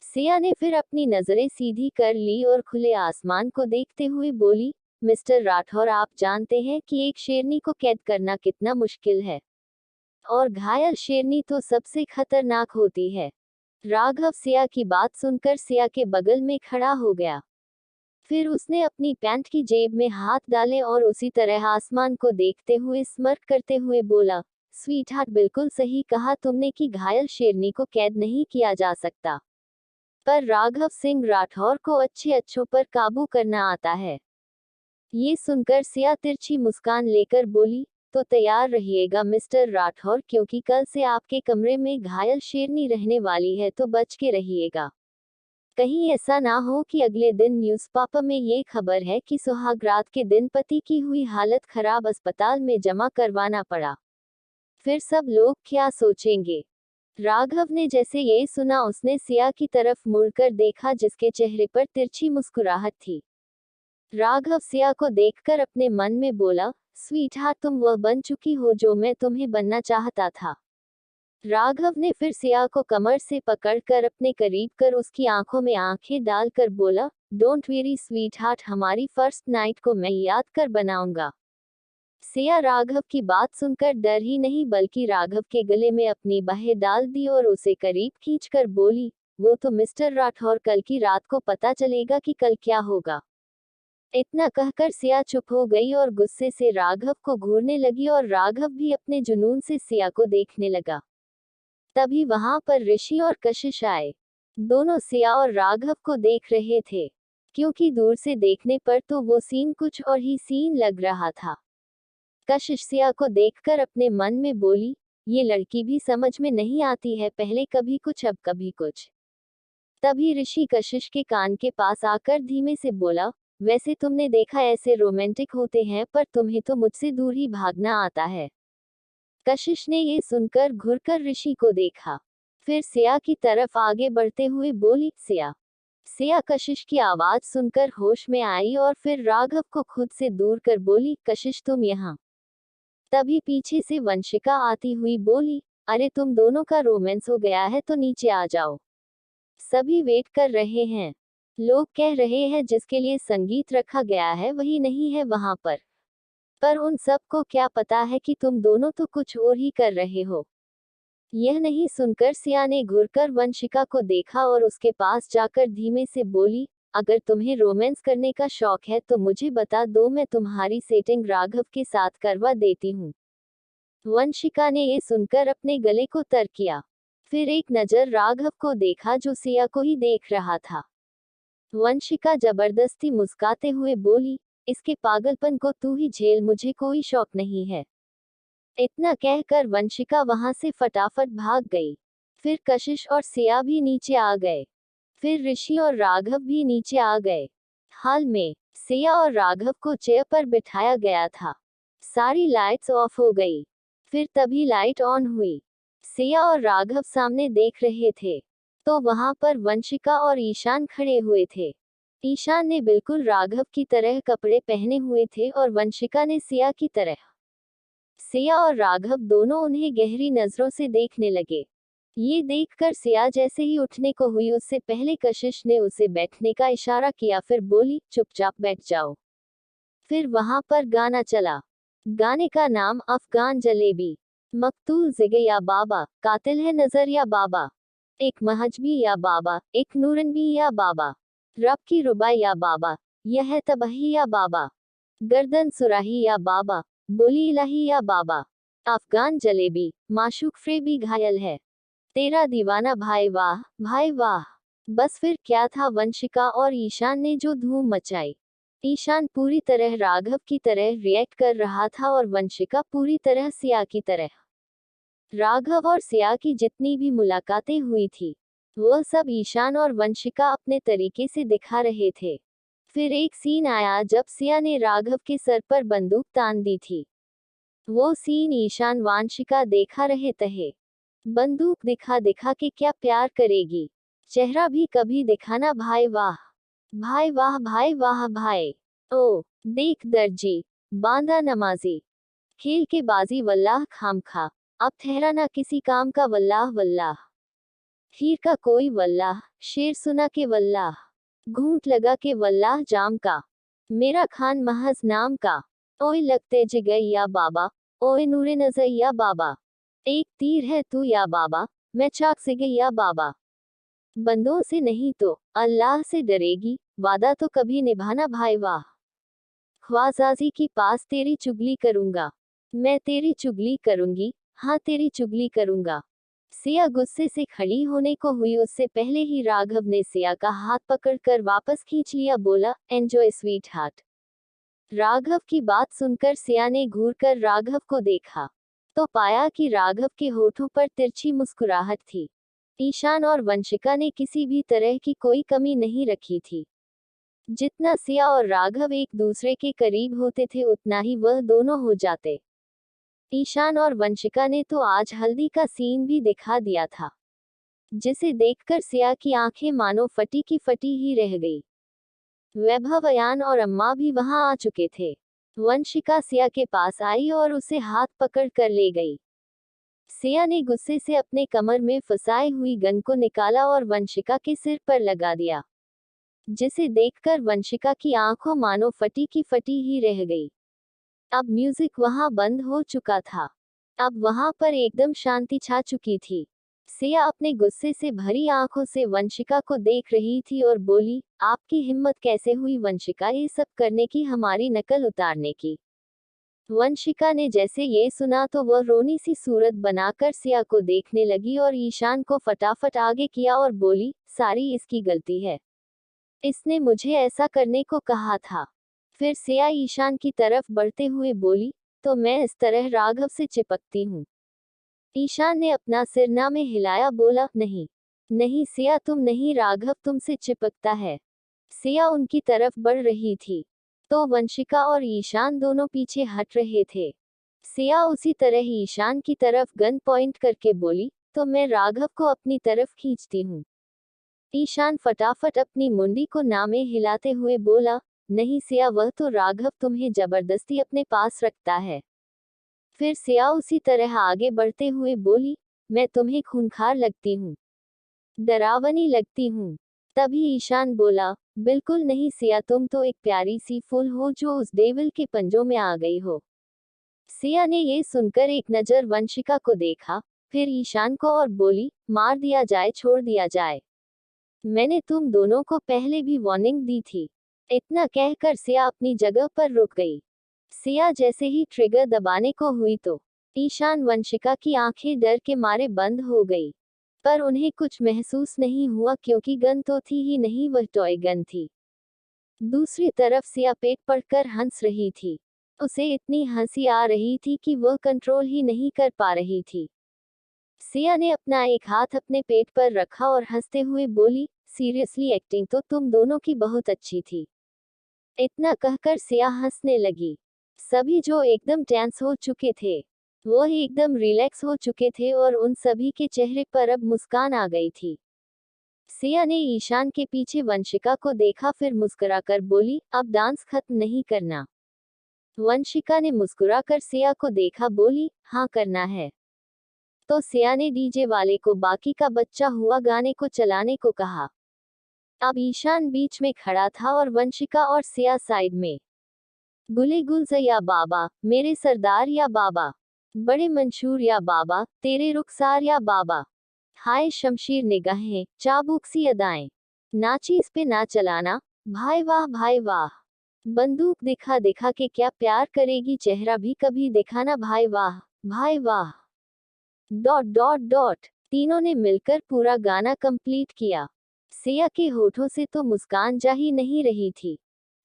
सिया ने फिर अपनी नजरें सीधी कर ली और खुले आसमान को देखते हुए बोली, मिस्टर राठौर आप जानते हैं कि एक शेरनी को कैद करना कितना मुश्किल है, और घायल शेरनी तो सबसे खतरनाक होती है। राघव सिया की बात सुनकर सिया के बगल में खड़ा हो गया, फिर उसने अपनी पैंट की जेब में हाथ डाले और उसी तरह आसमान को देखते हुए स्mirk करते हुए बोला, स्वीट हार्ट बिल्कुल सही कहा तुमने कि घायल शेरनी को कैद नहीं किया जा सकता, पर राघव सिंह राठौर को अच्छे अच्छों पर काबू करना आता है। ये सुनकर सिया तिरछी मुस्कान लेकर बोली, तो तैयार रहिएगा मिस्टर राठौर, क्योंकि कल से आपके कमरे में घायल शेरनी रहने वाली है, तो बच के रहिएगा। कहीं ऐसा ना हो कि अगले दिन न्यूज़पेपर में ये खबर है कि सुहागरात के दिन पति की हुई हालत खराब, अस्पताल में जमा करवाना पड़ा। फिर सब लोग क्या सोचेंगे। राघव ने जैसे ये सुना उसने सिया की तरफ मुड़कर देखा जिसके चेहरे पर तिरछी मुस्कुराहट थी। राघव सिया को देखकर अपने मन में बोला, स्वीट हार्ट तुम वह बन चुकी हो जो मैं तुम्हें बनना चाहता था। राघव ने फिर सिया को कमर से पकड़कर अपने करीब कर उसकी आंखों में आंखें डालकर बोला, डोंट वेरी स्वीट हार्ट, हमारी फर्स्ट नाइट को मैं याद कर बनाऊंगा। सिया राघव की बात सुनकर डर ही नहीं बल्कि राघव के गले में अपनी बाहें डाल दी और उसे करीब खींचकर बोली, वो तो मिस्टर राठौर, कल की रात को पता चलेगा कि कल क्या होगा। इतना कहकर सिया चुप हो गई और गुस्से से राघव को घूरने लगी और राघव भी अपने जुनून से सिया को देखने लगा। तभी वहां पर ऋषि और कशिश आए। दोनों सिया और राघव को देख रहे थे, क्योंकि दूर से देखने पर तो वो सीन कुछ और ही सीन लग रहा था। कशिश सिया को देखकर अपने मन में बोली, ये लड़की भी समझ में नहीं आती है, पहले कभी कुछ अब कभी कुछ। तभी ऋषि कशिश के कान के पास आकर धीमे से बोला, वैसे तुमने देखा ऐसे रोमांटिक होते हैं, पर तुम्हें तो मुझसे दूर ही भागना आता है। कशिश ने ये सुनकर घुरकर ऋषि को देखा, फिर सिया की तरफ आगे बढ़ते हुए बोली, सिया। सिया कशिश की आवाज सुनकर होश में आई और फिर राघव को खुद से दूर कर बोली, कशिश तुम यहाँ। तभी पीछे से वंशिका आती हुई बोली, अरे तुम दोनों का रोमांस हो गया है तो नीचे आ जाओ, सभी वेट कर रहे हैं। लोग कह रहे हैं जिसके लिए संगीत रखा गया है वही नहीं है वहां पर उन सबको क्या पता है कि तुम दोनों तो कुछ और ही कर रहे हो। यह नहीं सुनकर सिया ने घुरकर वंशिका को देखा और उसके पास जाकर धीमे से बोली, अगर तुम्हें रोमांस करने का शौक है तो मुझे बता दो, मैं तुम्हारी सेटिंग राघव के साथ करवा देती हूँ। वंशिका ने ये सुनकर अपने गले को तर किया, फिर एक नजर राघव को देखा जो सिया को ही देख रहा था। वंशिका जबरदस्ती मुस्काते हुए बोली, इसके पागलपन को तू ही झेल, मुझे कोई शौक नहीं है। इतना कहकर वंशिका वहां से फटाफट भाग गई। फिर कशिश और सिया भी नीचे आ गए। फिर ऋषि और राघव भी नीचे आ गए। हाल में सिया और राघव को चेयर पर बिठाया गया था। सारी लाइट्स ऑफ हो गई। फिर तभी लाइट ऑन हुई। सिया और राघव सामने देख रहे थे, तो वहां पर वंशिका और ईशान खड़े हुए थे। ईशान ने बिल्कुल राघव की तरह कपड़े पहने हुए थे और वंशिका ने सिया की तरह। सिया और राघव दोनों उन्हें गहरी नजरों से देखने लगे। ये देखकर सिया जैसे ही उठने को हुई उससे पहले कशिश ने उसे बैठने का इशारा किया, फिर बोली, चुपचाप बैठ जाओ। फिर वहां पर गाना चला। गाने का अफगान अफगान जलेबी। मकतूल जिगे या बाबा, कातिल है नजर या बाबा, एक महजबी या बाबा, एक नूरनबी या बाबा, रब की रुबाई या बाबा, यह है तबाही या बाबा, गर्दन सुराही या बाबा, बोली इलाही या बाबा, अफगान जलेबी, माशूक फ्रेबी घायल है, तेरा दीवाना भाई वाह भाई वाह। बस फिर क्या था, वंशिका और ईशान ने जो धूम मचाई। ईशान पूरी तरह राघव की तरह रिएक्ट कर रहा था और वंशिका पूरी तरह सिया की तरह। राघव और सिया की जितनी भी मुलाकातें हुई थी वह सब ईशान और वंशिका अपने तरीके से दिखा रहे थे। फिर एक सीन आया जब सिया ने राघव के सर पर बंदूक तान दी थी। वो सीन ईशान वंशिका देखा रहे थे। बंदूक दिखा दिखा के क्या प्यार करेगी, चेहरा भी कभी दिखाना भाई वाह भाई वाह भाई वाह भाई। ओ देख दर्जी, बांदा नमाजी, खेल के बाजी वल्लाह खामखा, अब ठहरा ना किसी काम का वल्लाह वल्लाह, हीर का कोई वल्लाह, शेर सुना के वल्लाह, घूंट लगा के वल्लाह जाम का, मेरा खान महज नाम का, ओए लगते जिगई या बाबा, ओए नूरे नजर या बाबा, एक तीर है तू या बाबा, मैं चाक से गई या बाबा, बंदों से नहीं तो अल्लाह से डरेगी, वादा तो कभी निभाना भाई वाह, ख्वाजाजी की पास तेरी चुगली करूंगा, मैं तेरी चुगली करूंगी, हाँ तेरी चुगली करूंगा। सिया गुस्से से खड़ी होने को हुई उससे पहले ही राघव ने सिया का हाथ पकड़कर वापस खींच लिया, बोला, एंजॉय स्वीट हार्ट। राघव की बात सुनकर सिया ने घूरकर राघव को देखा, तो पाया कि राघव के होठों पर तिरछी मुस्कुराहट थी। ईशान और वंशिका ने किसी भी तरह की कोई कमी नहीं रखी थी। जितना सिया और राघव एक दूसरे के करीब होते थे उतना ही वह दोनों हो जाते। ईशान और वंशिका ने तो आज हल्दी का सीन भी दिखा दिया था, जिसे देखकर सिया की आंखें मानो फटी की फटी ही रह गई। वैभव, अयान और अम्मा भी वहां आ चुके थे। वंशिका सिया के पास आई और उसे हाथ पकड़ कर ले गई। सिया ने गुस्से से अपने कमर में फंसाई हुई गन को निकाला और वंशिका के सिर पर लगा दिया, जिसे देखकर वंशिका की आंखों मानो फटी की फटी ही रह गई। अब म्यूजिक वहां बंद हो चुका था। अब वहां पर एकदम शांति छा चुकी थी। सिया अपने गुस्से से भरी आंखों से वंशिका को देख रही थी और बोली, आपकी हिम्मत कैसे हुई वंशिका ये सब करने की, हमारी नकल उतारने की। वंशिका ने जैसे ये सुना तो वह रोनी सी सूरत बनाकर सिया को देखने लगी और ईशान को फटाफट आगे किया और बोली, सारी इसकी गलती है। इसने मुझे ऐसा करने को कहा था। फिर सिया ईशान की तरफ बढ़ते हुए बोली, तो मैं इस तरह राघव से चिपकती हूँ। ईशान ने अपना सिर ना में हिलाया, बोला, नहीं नहीं सिया, तुम नहीं, राघव तुमसे चिपकता है। सिया उनकी तरफ बढ़ रही थी तो वंशिका और ईशान दोनों पीछे हट रहे थे। सिया उसी तरह ईशान की तरफ गन पॉइंट करके बोली, तो मैं राघव को अपनी तरफ खींचती हूँ। ईशान फटाफट अपनी मुंडी को नामे हिलाते हुए बोला, नहीं सिया, वह तो राघव तुम्हें जबरदस्ती अपने पास रखता है। फिर सिया उसी तरह आगे बढ़ते हुए बोली, मैं तुम्हें खूंखार लगती हूँ, डरावनी लगती हूँ। तभी ईशान बोला, बिल्कुल नहीं सिया, तुम तो एक प्यारी सी फूल हो जो उस डेविल के पंजों में आ गई हो। सिया ने ये सुनकर एक नजर वंशिका को देखा, फिर ईशान को और बोली, मार दिया जाए, छोड़ दिया जाए। मैंने तुम दोनों को पहले भी वार्निंग दी थी। इतना कहकर सिया अपनी जगह पर रुक गई। सिया जैसे ही ट्रिगर दबाने को हुई तो ईशान वंशिका की आंखें डर के मारे बंद हो गई। पर उन्हें कुछ महसूस नहीं हुआ क्योंकि गन तो थी ही नहीं, वह टॉय गन थी। दूसरी तरफ सिया पेट पड़कर हंस रही थी। उसे इतनी हंसी आ रही थी कि वह कंट्रोल ही नहीं कर पा रही थी। सिया ने अपना एक हाथ अपने पेट पर रखा और हंसते हुए बोली, सीरियसली एक्टिंग तो तुम दोनों की बहुत अच्छी थी। इतना कहकर सिया हंसने लगी। सभी जो एकदम टेंस हो चुके थे वो एकदम रिलैक्स हो चुके थे और उन सभी के चेहरे पर अब मुस्कान आ गई थी। सिया ने ईशान के पीछे वंशिका को देखा, फिर मुस्कुराकर बोली, अब डांस खत्म नहीं करना। वंशिका ने मुस्कुराकर सिया को देखा, बोली, हाँ करना है। तो सिया ने डीजे वाले को बाकी का बच्चा हुआ गाने को चलाने को कहा। अब ईशान बीच में खड़ा था और वंशिका और सिया साइड में। गुले गुलज़ या बाबा, मेरे सरदार या बाबा, बड़े मंशूर या बाबा, तेरे रुखसार या बाबा, हाय शमशीर निगाहें, चाबुक सी अदाएं, नाची इस पे ना चलाना, भाई वाह भाई वाह, बंदूक दिखा दिखा के क्या प्यार करेगी, चेहरा भी कभी दिखाना, भाई वाह भाई वाह, डॉट डॉट डॉट। तीनों ने मिलकर पूरा गाना कंप्लीट किया। सिया के होठों से तो मुस्कान जा ही नहीं रही थी।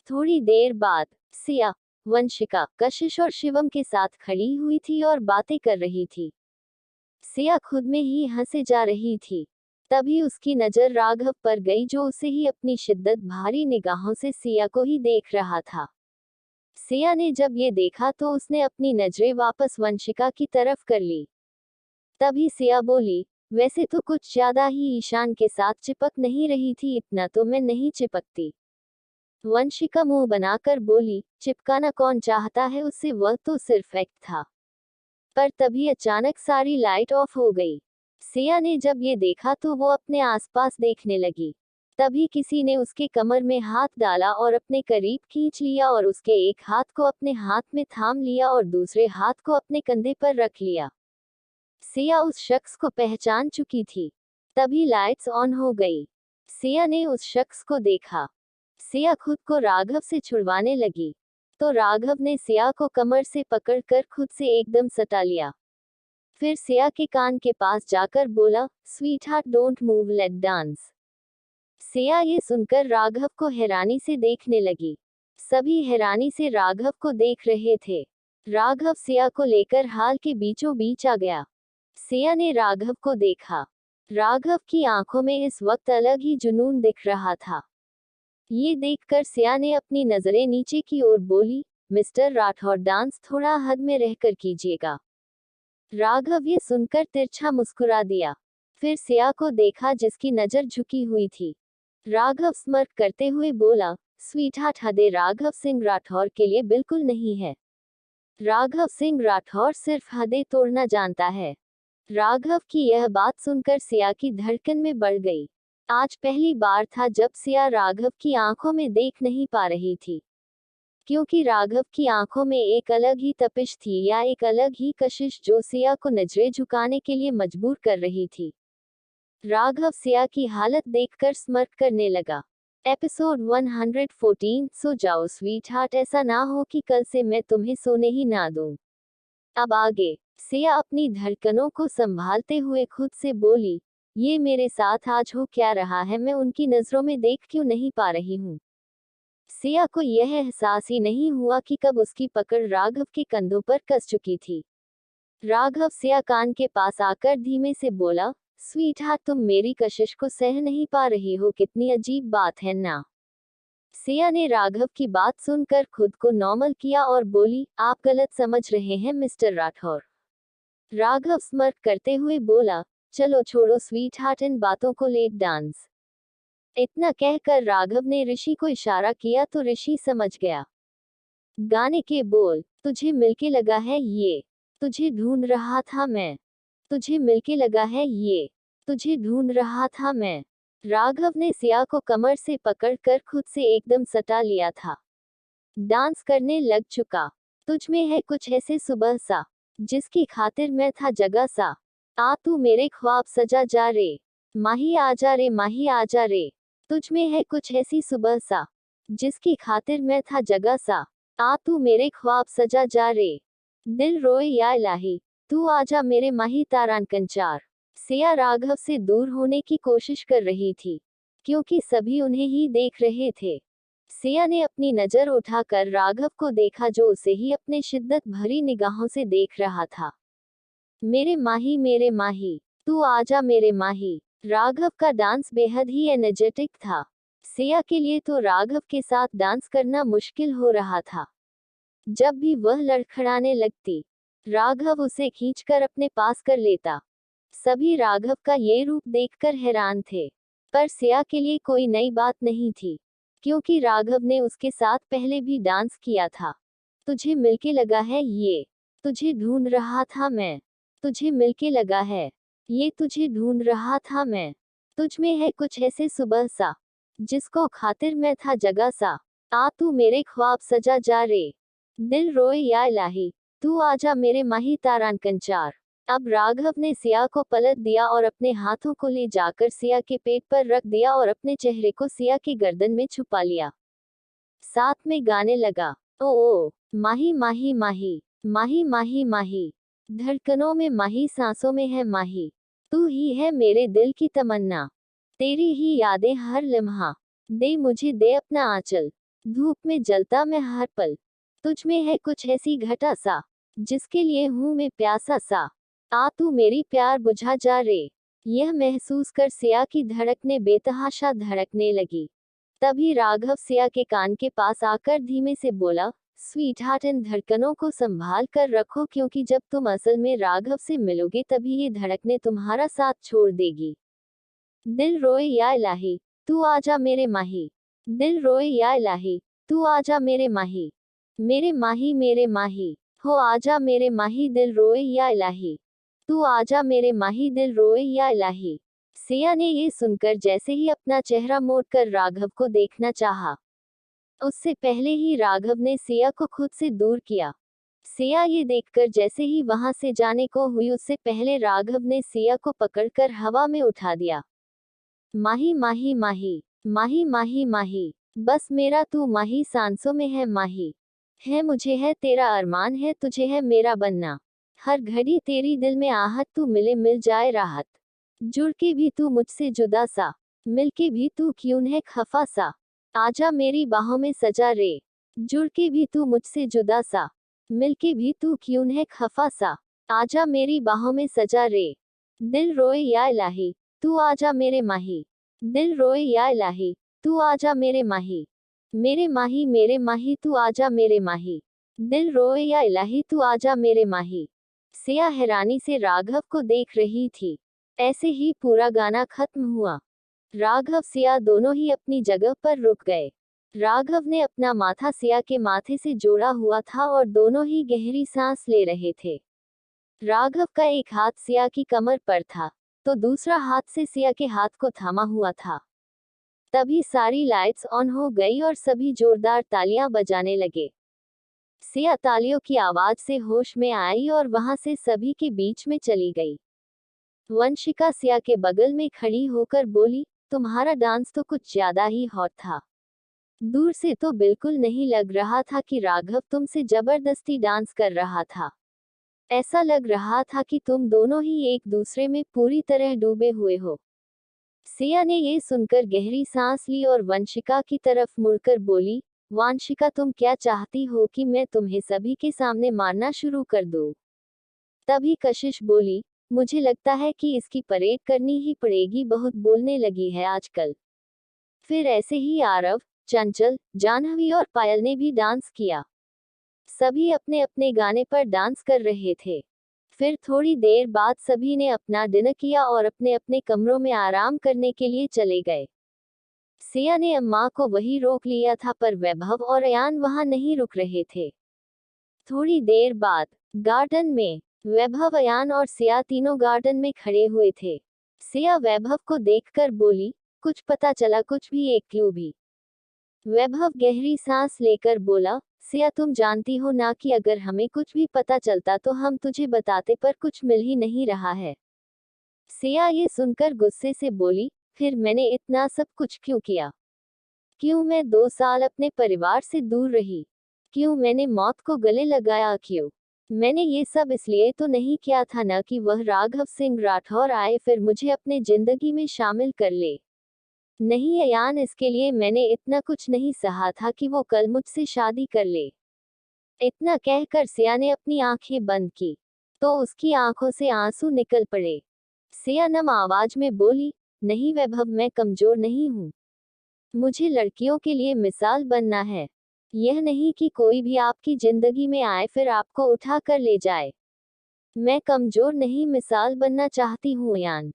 थोड़ी देर बाद सिया, वंशिका, कशिश और शिवम के साथ खड़ी हुई थी और बातें कर रही थी। सिया खुद में ही हंसे जा रही थी। तभी उसकी नजर राघव पर गई जो उसे ही अपनी शिद्दत भारी निगाहों से सिया को ही देख रहा था। सिया ने जब ये देखा तो उसने अपनी नजरें वापस वंशिका की तरफ कर ली। तभी सिया बोली, वैसे तो कुछ ज्यादा ही ईशान के साथ चिपक नहीं रही थी, इतना तो मैं नहीं चिपकती। वंशिका मुंह बनाकर बोली, चिपकाना कौन चाहता है उससे, वह तो सिर्फ एक्ट था। पर तभी अचानक सारी लाइट ऑफ हो गई। सिया ने जब ये देखा तो वो अपने आसपास देखने लगी। तभी किसी ने उसके कमर में हाथ डाला और अपने करीब खींच लिया और उसके एक हाथ को अपने हाथ में थाम लिया और दूसरे हाथ को अपने कंधे पर रख लिया। सिया उस शख्स को पहचान चुकी थी। तभी लाइट्स ऑन हो गई। सिया ने उस शख्स को देखा। सिया खुद को राघव से छुड़वाने लगी तो राघव ने सिया को कमर से पकड़कर खुद से एकदम सटा लिया। फिर सिया के कान के पास जाकर बोला, sweet heart don't move, let dance. Siya ये सुनकर राघव को हैरानी से देखने लगी। सभी हैरानी से राघव को देख रहे थे। राघव सिया को लेकर हाल के बीचों बीच आ गया। सिया ने राघव को देखा। राघव की आंखों में इस वक्त अलग ही जुनून दिख रहा था। ये देखकर सिया ने अपनी नजरें नीचे की ओर बोली, मिस्टर राठौर, डांस थोड़ा हद में रहकर कीजिएगा। राघव ये सुनकर तिरछा मुस्कुरा दिया। फिर सिया को देखा जिसकी नजर झुकी हुई थी। राघव स्मर्क करते हुए बोला, स्वीटहार्ट, हदें राघव सिंह राठौर के लिए बिल्कुल नहीं है। राघव सिंह राठौर सिर्फ हदें तोड़ना जानता है। राघव की यह बात सुनकर सिया की धड़कन में बढ़ गई। आज पहली बार था जब सिया राघव की आंखों में देख नहीं पा रही थी। क्योंकि राघव की आंखों में एक अलग ही तपिश थी या एक अलग ही कशिश जो सिया को नजरें झुकाने के लिए मजबूर कर रही थी। राघव सिया की हालत देखकर स्मर्ट करने लगा। एपिसोड 114 सो जाओ स्वीट हार्ट, ऐसा ना हो कि कल से मैं तुम्हें सोने ही ना दूं। अब आगे। सिया अपनी धड़कनों को संभालते हुए खुद से बोली, ये मेरे साथ आज हो क्या रहा है, मैं उनकी नजरों में देख क्यों नहीं पा रही हूँ। सिया को यह एहसास ही नहीं हुआ कि कब उसकी पकड़ राघव के कंधों पर कस चुकी थी। राघव सिया कान के पास आकर धीमे से बोला, स्वीट हार्ट, तुम मेरी कशिश को सह नहीं पा रही हो, कितनी अजीब बात है ना। सिया ने राघव की बात सुनकर खुद को नॉर्मल किया और बोली, आप गलत समझ रहे हैं मिस्टर राठौर। राघव स्मर्ट करते हुए बोला, चलो छोड़ो स्वीट हार्ट इन बातों को, लेट डांस। इतना कहकर राघव ने ऋषि को इशारा किया तो ऋषि समझ गया। गाने के बोल, तुझे मिलके लगा है ये, तुझे ढूंढ रहा था मैं, तुझे मिलके लगा है ये, तुझे ढूंढ रहा था मैं। राघव ने सिया को कमर से पकड़कर खुद से एकदम सटा लिया था। डांस करने लग चुका। तुझ में है कुछ ऐसे सुबह सा, जिसकी खातिर मैं था जगा सा। आ तू मेरे ख्वाब सजा जा रे, माही आजा रे, माही आजा रे। तुझ में है कुछ ऐसी सुबह सा, जिसकी खातिर मैं था जगा सा। आ तू मेरे ख्वाब सजा जा रे, दिल रोए या इलाही, तू आजा मेरे माही तारान कंचार। सिया राघव से दूर होने की कोशिश कर रही थी, क्योंकि सभी उन्हें ही देख रहे थे। सिया ने अपनी नजर उठाकर राघव को देखा, जो उसे ही अपने शिद्दत भरी निगाहों से देख रहा था। मेरे माही, तू आजा मेरे माही। राघव का डांस बेहद ही एनर्जेटिक था। सिया के लिए तो राघव के साथ डांस करना मुश्किल हो रहा था। जब भी वह लड़खड़ाने लगती, राघव उसे खींचकर अपने पास कर लेता। सभी राघव का ये रूप देखकर हैरान थे, पर सिया के लिए कोई नई बात नहीं थी, क्योंकि राघव ने उसके साथ पहले भी डांस किया था। तुझे मिलके लगा है ये, तुझे ढूंढ रहा था मैं, तुझे मिलके लगा है ये, तुझे ढूंढ रहा था मैं। तुझ में है कुछ ऐसे सुबह सा, जिसको खातिर मैं था जगा सा। आ तू मेरे ख्वाब सजा जा रे, दिल रोए या इलाही, तू आजा मेरे माही तारान कंचार। अब राघव ने सिया को पलट दिया और अपने हाथों को ले जाकर सिया के पेट पर रख दिया और अपने चेहरे को सिया की गर्दन में छुपा लिया। साथ में गाने लगा, ओ माही माही माही, माही माही माही, धड़कनों में माही, सांसों में है माही, तू ही है मेरे दिल की तमन्ना, तेरी ही यादें हर लम्हा, दे मुझे दे अपना आंचल, धूप में जलता मैं हर पल। तुझ में है कुछ ऐसी घटा सा, जिसके लिए हूँ मैं प्यासा सा। आ तू मेरी प्यार बुझा जा रे। यह महसूस कर सिया की धड़कने बेतहाशा धड़कने लगी। तभी राघव सिया के कान के पास आकर धीमे से बोला, स्वीट हार्ट, इन धड़कनों को संभाल कर रखो, क्योंकि जब तुम असल में राघव से मिलोगे तभी ये धड़कने तुम्हारा साथ छोड़ देगी। दिल रोए या इलाही, तू आजा मेरे माही, दिल रोए या इलाही, तू आजा मेरे माही, मेरे माही, हो आजा मेरे माही, दिल रोए या इलाही, तू आजा मेरे माही, दिल रोए या इलाही। सिया ने ये सुनकर जैसे ही अपना चेहरा मोड़कर राघव को देखना चाहा, उससे पहले ही राघव ने सिया को खुद से दूर किया। सिया ये देखकर जैसे ही वहां से जाने को हुई, उससे पहले राघव ने सिया को पकड़कर हवा में उठा दिया। माही माही माही, माही माही माही, बस मेरा तू माही, सांसों में है माही, है मुझे है तेरा अरमान, है तुझे है मेरा बनना, हर घड़ी तेरी दिल में आहट, तू मिले मिल जाए राहत, जुड़ के भी तू मुझसे जुदा सा, मिल के भी तू क्यों है खफा सा। आजा मेरी बाहों में सजा रे, जुड़ के भी तू मुझसे जुदा सा, मिल के भी तू क्यों है खफा सा। आजा मेरी बाहों में सजा रे, दिल रोए या इलाही, तू आजा मेरे माही, दिल रोए या इलाही, तू आजा मेरे माही, मेरे माही, तू आजा मेरे माही, दिल रोए या इलाही, तू आजा मेरे माही। सिया हैरानी से राघव को देख रही थी। ऐसे ही पूरा गाना खत्म हुआ। राघव सिया दोनों ही अपनी जगह पर रुक गए। राघव ने अपना माथा सिया के माथे से जोड़ा हुआ था और दोनों ही गहरी सांस ले रहे थे। राघव का एक हाथ सिया की कमर पर था, तो दूसरा हाथ से सिया के हाथ को थामा हुआ था। तभी सारी लाइट्स ऑन हो गई और सभी जोरदार तालियां बजाने लगे। सिया तालियों की आवाज से होश में आई और वहां से सभी के बीच में चली गई। वंशिका सिया के बगल में खड़ी होकर बोली, तुम्हारा डांस तो कुछ ज्यादा ही हॉट था। दूर से तो बिल्कुल नहीं लग रहा था कि राघव तुमसे जबरदस्ती डांस कर रहा था। ऐसा लग रहा था कि तुम दोनों ही एक दूसरे में पूरी तरह डूबे हुए हो। सिया ने ये सुनकर गहरी सांस ली और वंशिका की तरफ मुड़कर बोली, वांशिका तुम क्या चाहती हो कि मैं तुम्हें सभी के सामने मारना शुरू कर दूं? तभी कशिश बोली, मुझे लगता है कि इसकी परेड करनी ही पड़ेगी, बहुत बोलने लगी है आजकल। फिर ऐसे ही आरव, चंचल, जाह्नवी और पायल ने भी डांस किया। सभी अपने अपने गाने पर डांस कर रहे थे। फिर थोड़ी देर बाद सभी ने अपना डिनर किया और अपने अपने कमरों में आराम करने के लिए चले गए। सिया ने अम्मा को वही रोक लिया था पर वैभव और अयान वहां नहीं रुक रहे थे। थोड़ी देर बाद गार्डन में वैभव, अयान और सिया तीनों गार्डन में खड़े हुए थे। सिया वैभव को देखकर बोली, कुछ पता चला, कुछ भी, एक क्लू भी? वैभव गहरी सांस लेकर बोला, सिया तुम जानती हो ना कि अगर हमें कुछ भी पता चलता तो हम तुझे बताते, पर कुछ मिल ही नहीं रहा है। सिया ये सुनकर गुस्से से बोली, फिर मैंने इतना सब कुछ क्यों किया? क्यों मैं 2 साल अपने परिवार से दूर रही? क्यों मैंने मौत को गले लगाया? क्यों? मैंने ये सब इसलिए तो नहीं किया था ना कि वह राघव सिंह राठौर आए फिर मुझे अपने जिंदगी में शामिल कर ले। नहीं अयान, इसके लिए मैंने इतना कुछ नहीं सहा था कि वो कल मुझसे शादी कर ले। इतना कहकर सिया ने अपनी आंखें बंद की तो उसकी आंखों से आंसू निकल पड़े। सिया नम आवाज में बोली, नहीं वैभव, मैं कमजोर नहीं हूँ। मुझे लड़कियों के लिए मिसाल बनना है। यह नहीं कि कोई भी आपकी जिंदगी में आए फिर आपको उठा कर ले जाए। मैं कमजोर नहीं, मिसाल बनना चाहती हूँ अयान।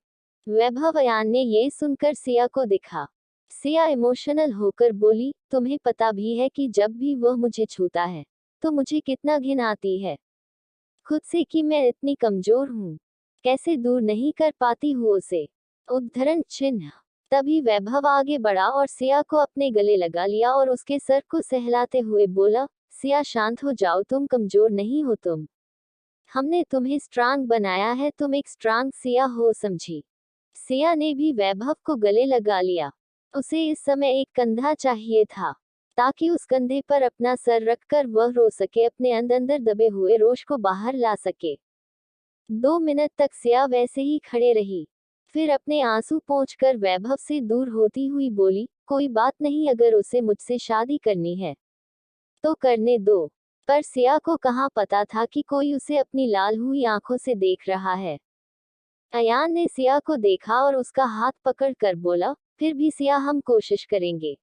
वैभव, अयान ने ये सुनकर सिया को दिखा। सिया इमोशनल होकर बोली, तुम्हें पता भी है कि जब भी वह मुझे छूता है तो मुझे कितना घिन आती है खुद से कि मैं इतनी कमजोर हूँ। कैसे दूर नहीं कर पाती हूँ उसे? उद्धरण चिन्ह। तभी वैभव आगे बढ़ा और सिया को अपने गले लगा लिया और उसके सर को सहलाते हुए बोला, सिया शांत हो जाओ, तुम कमजोर नहीं हो, हमने तुम्हें स्ट्रांग बनाया है, तुम एक स्ट्रांग सिया हो, समझी? सिया ने भी वैभव को गले लगा लिया। उसे इस समय एक कंधा चाहिए था ताकि उस कंधे पर अपना सर रखकर वह रो सके, अपने अंदर दबे हुए रोष को बाहर ला सके। 2 मिनट तक सिया वैसे ही खड़े रही। फिर अपने आंसू पोंछकर वैभव से दूर होती हुई बोली, कोई बात नहीं, अगर उसे मुझसे शादी करनी है तो करने दो। पर सिया को कहाँ पता था कि कोई उसे अपनी लाल हुई आंखों से देख रहा है। अयान ने सिया को देखा और उसका हाथ पकड़ कर बोला, फिर भी सिया, हम कोशिश करेंगे।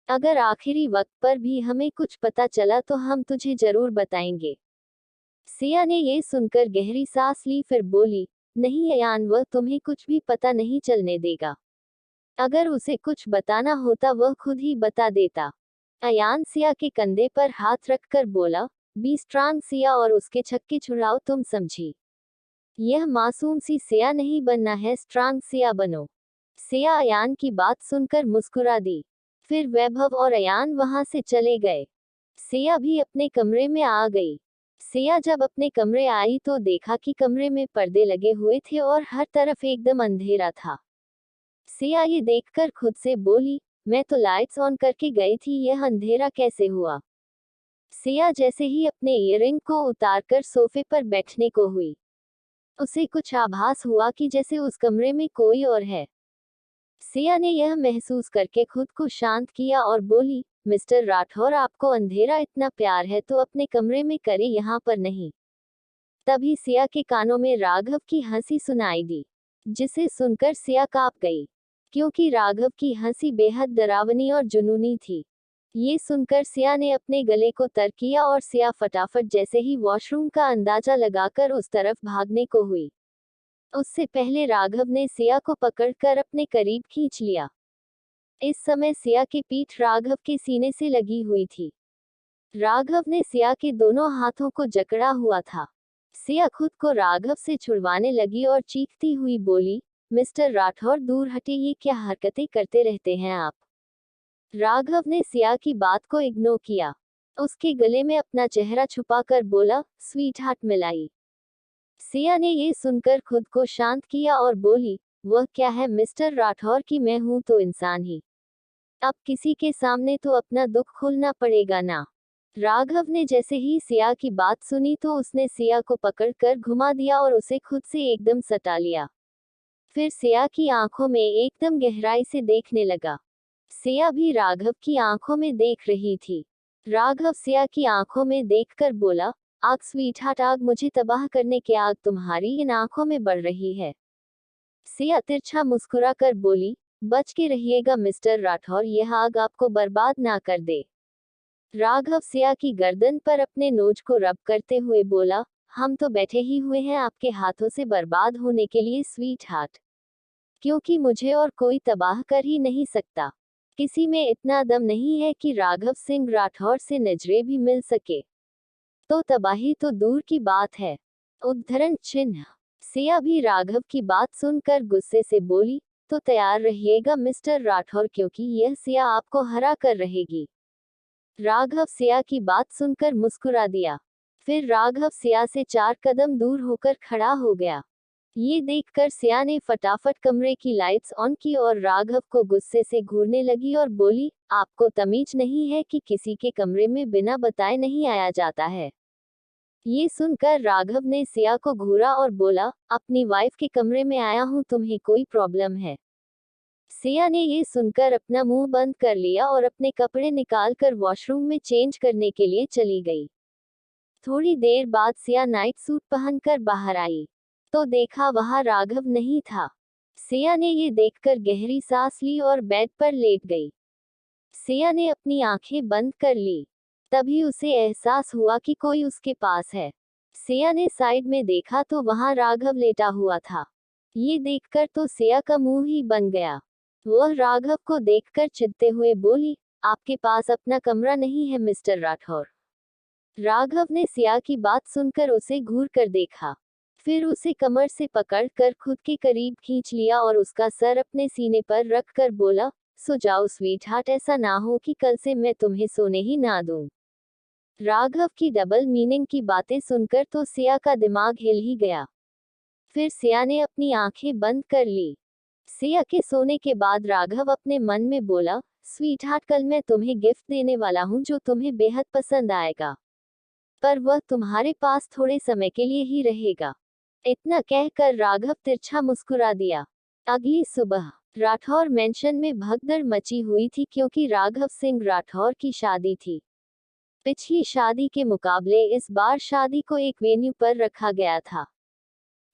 अगर आखिरी वक्त पर भी हमें कुछ पता चला तो हम तुझे जरूर बताएंगे। सिया ने ये सुनकर गहरी सांस ली, फिर बोली, नहीं अयान, वह तुम्हें कुछ भी पता नहीं चलने देगा। अगर उसे कुछ बताना होता वह खुद ही बता देता। अयान सिया के कंधे पर हाथ रखकर बोला, बी स्ट्रांग सिया और उसके छक्के छुड़ाओ, तुम समझी? यह मासूम सी सिया नहीं बनना है, स्ट्रांग सिया बनो। सिया अयान की बात सुनकर मुस्कुरा दी। फिर वैभव और अयान वहां से चले गए। सिया भी अपने कमरे में आ गई। सिया जब अपने कमरे आई तो देखा कि कमरे में पर्दे लगे हुए थे और हर तरफ एकदम अंधेरा था। सिया ये देखकर खुद से बोली, मैं तो लाइट्स ऑन करके गई थी, यह अंधेरा कैसे हुआ? सिया जैसे ही अपने ईयरिंग को उतारकर सोफे पर बैठने को हुई, उसे कुछ आभास हुआ कि जैसे उस कमरे में कोई और है। सिया ने यह महसूस करके खुद को शांत किया और बोली, मिस्टर राठौर, आपको अंधेरा इतना प्यार है तो अपने कमरे में करे, यहाँ पर नहीं। तभी सिया के कानों में राघव की हंसी सुनाई दी, जिसे सुनकर सिया कांप गई, क्योंकि राघव की हंसी बेहद डरावनी और जुनूनी थी। ये सुनकर सिया ने अपने गले को तर किया और सिया फटाफट जैसे ही वॉशरूम का अंदाजा लगाकर उस तरफ भागने को हुई, उससे पहले राघव ने सिया को पकड़कर अपने करीब खींच लिया। इस समय सिया की पीठ राघव के सीने से लगी हुई थी। राघव ने सिया के दोनों हाथों को जकड़ा हुआ था। सिया खुद को राघव से छुड़वाने लगी और चीखती हुई बोली, मिस्टर राठौर दूर हटे, ये क्या हरकतें करते रहते हैं आप। राघव ने सिया की बात को इग्नोर किया। उसके गले में अपना चेहरा छुपाकर बोला, स्वीट हार्ट मिलाई। सिया ने ये सुनकर खुद को शांत किया और बोली, वह क्या है मिस्टर राठौर की, मैं हूं तो इंसान ही। अब किसी के सामने तो अपना दुख खोलना पड़ेगा ना। राघव ने जैसे ही सिया की बात सुनी तो उसने सिया को पकड़कर घुमा दिया और उसे खुद से एकदम सटा लिया। फिर सिया की आंखों में एकदम गहराई से देखने लगा। सिया भी राघव की आंखों में देख रही थी। राघव सिया की आंखों में देखकर बोला, आग स्वीटहार्ट, आग मुझे तबाह करने की आग तुम्हारी इन आंखों में बढ़ रही है। सिया तिरछा मुस्कुराकर बोली, बच के रहिएगा मिस्टर राठौर, यह आग आपको बर्बाद ना कर दे। राघव सिया की गर्दन पर अपने नोज को रब करते हुए बोला, हम तो बैठे ही हुए हैं आपके हाथों से बर्बाद होने के लिए स्वीट हार्ट, क्योंकि मुझे और कोई तबाह कर ही नहीं सकता। किसी में इतना दम नहीं है कि राघव सिंह राठौर से नजरें भी मिल सके, तो तबाही तो दूर की बात है। उद्धरण चिन्ह। सिया भी राघव की बात सुनकर गुस्से से बोली, तो तैयार रहिएगा मिस्टर राठौर, क्योंकि यह सिया आपको हरा कर रहेगी। राघव सिया की बात सुनकर मुस्कुरा दिया। फिर राघव सिया से 4 कदम दूर होकर खड़ा हो गया। ये देखकर सिया ने फटाफट कमरे की लाइट्स ऑन की और राघव को गुस्से से घूरने लगी और बोली, आपको तमीज नहीं है कि किसी के कमरे में बिना बताए नहीं आया जाता है। ये सुनकर राघव ने सिया को घूरा और बोला, अपनी वाइफ के कमरे में आया हूँ, तुम्हें कोई प्रॉब्लम है। सिया ने ये सुनकर अपना मुंह बंद कर लिया और अपने कपड़े निकालकर वॉशरूम में चेंज करने के लिए चली गई। थोड़ी देर बाद सिया नाइट सूट पहनकर बाहर आई, तो देखा वहां राघव नहीं था। सिया ने ये देखकर गहरी सांस ली और बेड पर लेट गई। सिया ने अपनी आंखें बंद कर ली। तभी उसे एहसास हुआ कि कोई उसके पास है। सिया ने साइड में देखा तो वहां राघव लेटा हुआ था। ये देखकर तो सिया का मुंह ही बन गया। वह राघव को देखकर चिढ़ते हुए बोली, आपके पास अपना कमरा नहीं है मिस्टर राठौर। राघव ने सिया की बात सुनकर उसे घूर कर देखा। फिर उसे कमर से पकड़कर खुद के करीब खींच लिया और उसका सर अपने सीने पर रख कर बोला, सो जाओ स्वीटहार्ट, ऐसा ना हो कि कल से मैं तुम्हें सोने ही ना दूं। राघव की डबल मीनिंग की बातें सुनकर तो सिया का दिमाग हिल ही गया। फिर सिया ने अपनी आंखें बंद कर ली। सिया के सोने के बाद राघव अपने मन में बोला, स्वीटहार्ट, कल मैं तुम्हें गिफ्ट देने वाला हूँ जो तुम्हें बेहद पसंद आएगा, पर वह तुम्हारे पास थोड़े समय के लिए ही रहेगा। इतना कहकर राघव तिरछा मुस्कुरा दिया। अगली सुबह राठौर मेंशन में भगदड़ मची हुई थी, क्योंकि राघव सिंह राठौर की शादी थी। पिछली शादी के मुकाबले इस बार शादी को एक वेन्यू पर रखा गया था।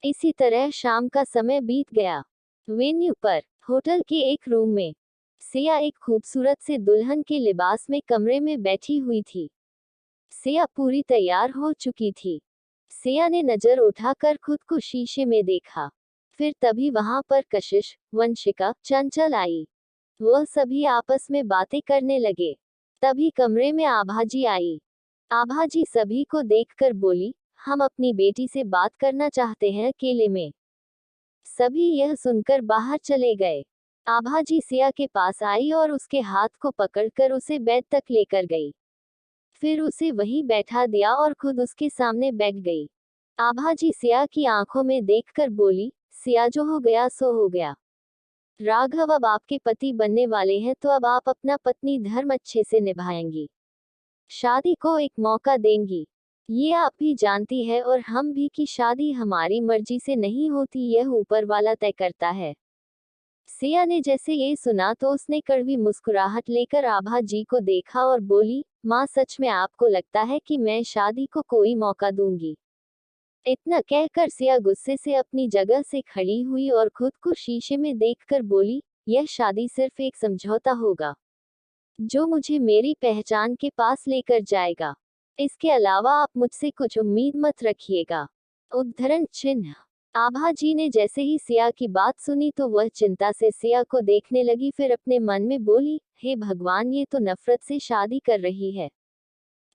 इसी तरह शाम का समय बीत गया। वेन्यू पर होटल के एक रूम में सिया एक खूबसूरत से दुल्हन के लिबास में कमरे में बैठी हुई थी। सिया पूरी तैयार हो चुकी थी। सिया ने नजर उठाकर खुद को शीशे में देखा। फिर तभी वहां पर कशिश, वंशिका, चंचल आई। वह सभी आपस में बातें करने लगे। तभी कमरे में आभाजी आई। आभाजी सभी को देखकर बोली, हम अपनी बेटी से बात करना चाहते हैं अकेले में। सभी यह सुनकर बाहर चले गए। आभाजी सिया के पास आई और उसके हाथ को पकड़कर उसे बेड तक लेकर गई। फिर उसे वहीं बैठा दिया और खुद उसके सामने बैठ गई। आभाजी सिया की आंखों में देखकर बोली, सिया, जो हो गया सो हो गया। राघव अब आपके पति बनने वाले हैं, तो अब आप अपना पत्नी धर्म अच्छे से निभाएंगी, शादी को एक मौका देंगी। ये आप भी जानती है और हम भी कि शादी हमारी मर्जी से नहीं होती, यह ऊपर वाला तय करता है। सिया ने जैसे ये सुना तो उसने कड़वी मुस्कुराहट लेकर आभा जी को देखा और बोली, माँ, सच में आपको लगता है कि मैं शादी को कोई मौका दूंगी? इतना कहकर सिया गुस्से से अपनी जगह से खड़ी हुई और खुद को शीशे में देखकर बोली, यह शादी सिर्फ एक समझौता होगा जो मुझे मेरी पहचान के पास लेकर जाएगा। इसके अलावा आप मुझसे कुछ उम्मीद मत रखिएगा। उद्धरण चिन्ह। आभा जी ने जैसे ही सिया की बात सुनी तो वह चिंता से सिया को देखने लगी। फिर अपने मन में बोली, हे भगवान, ये तो नफरत से शादी कर रही है,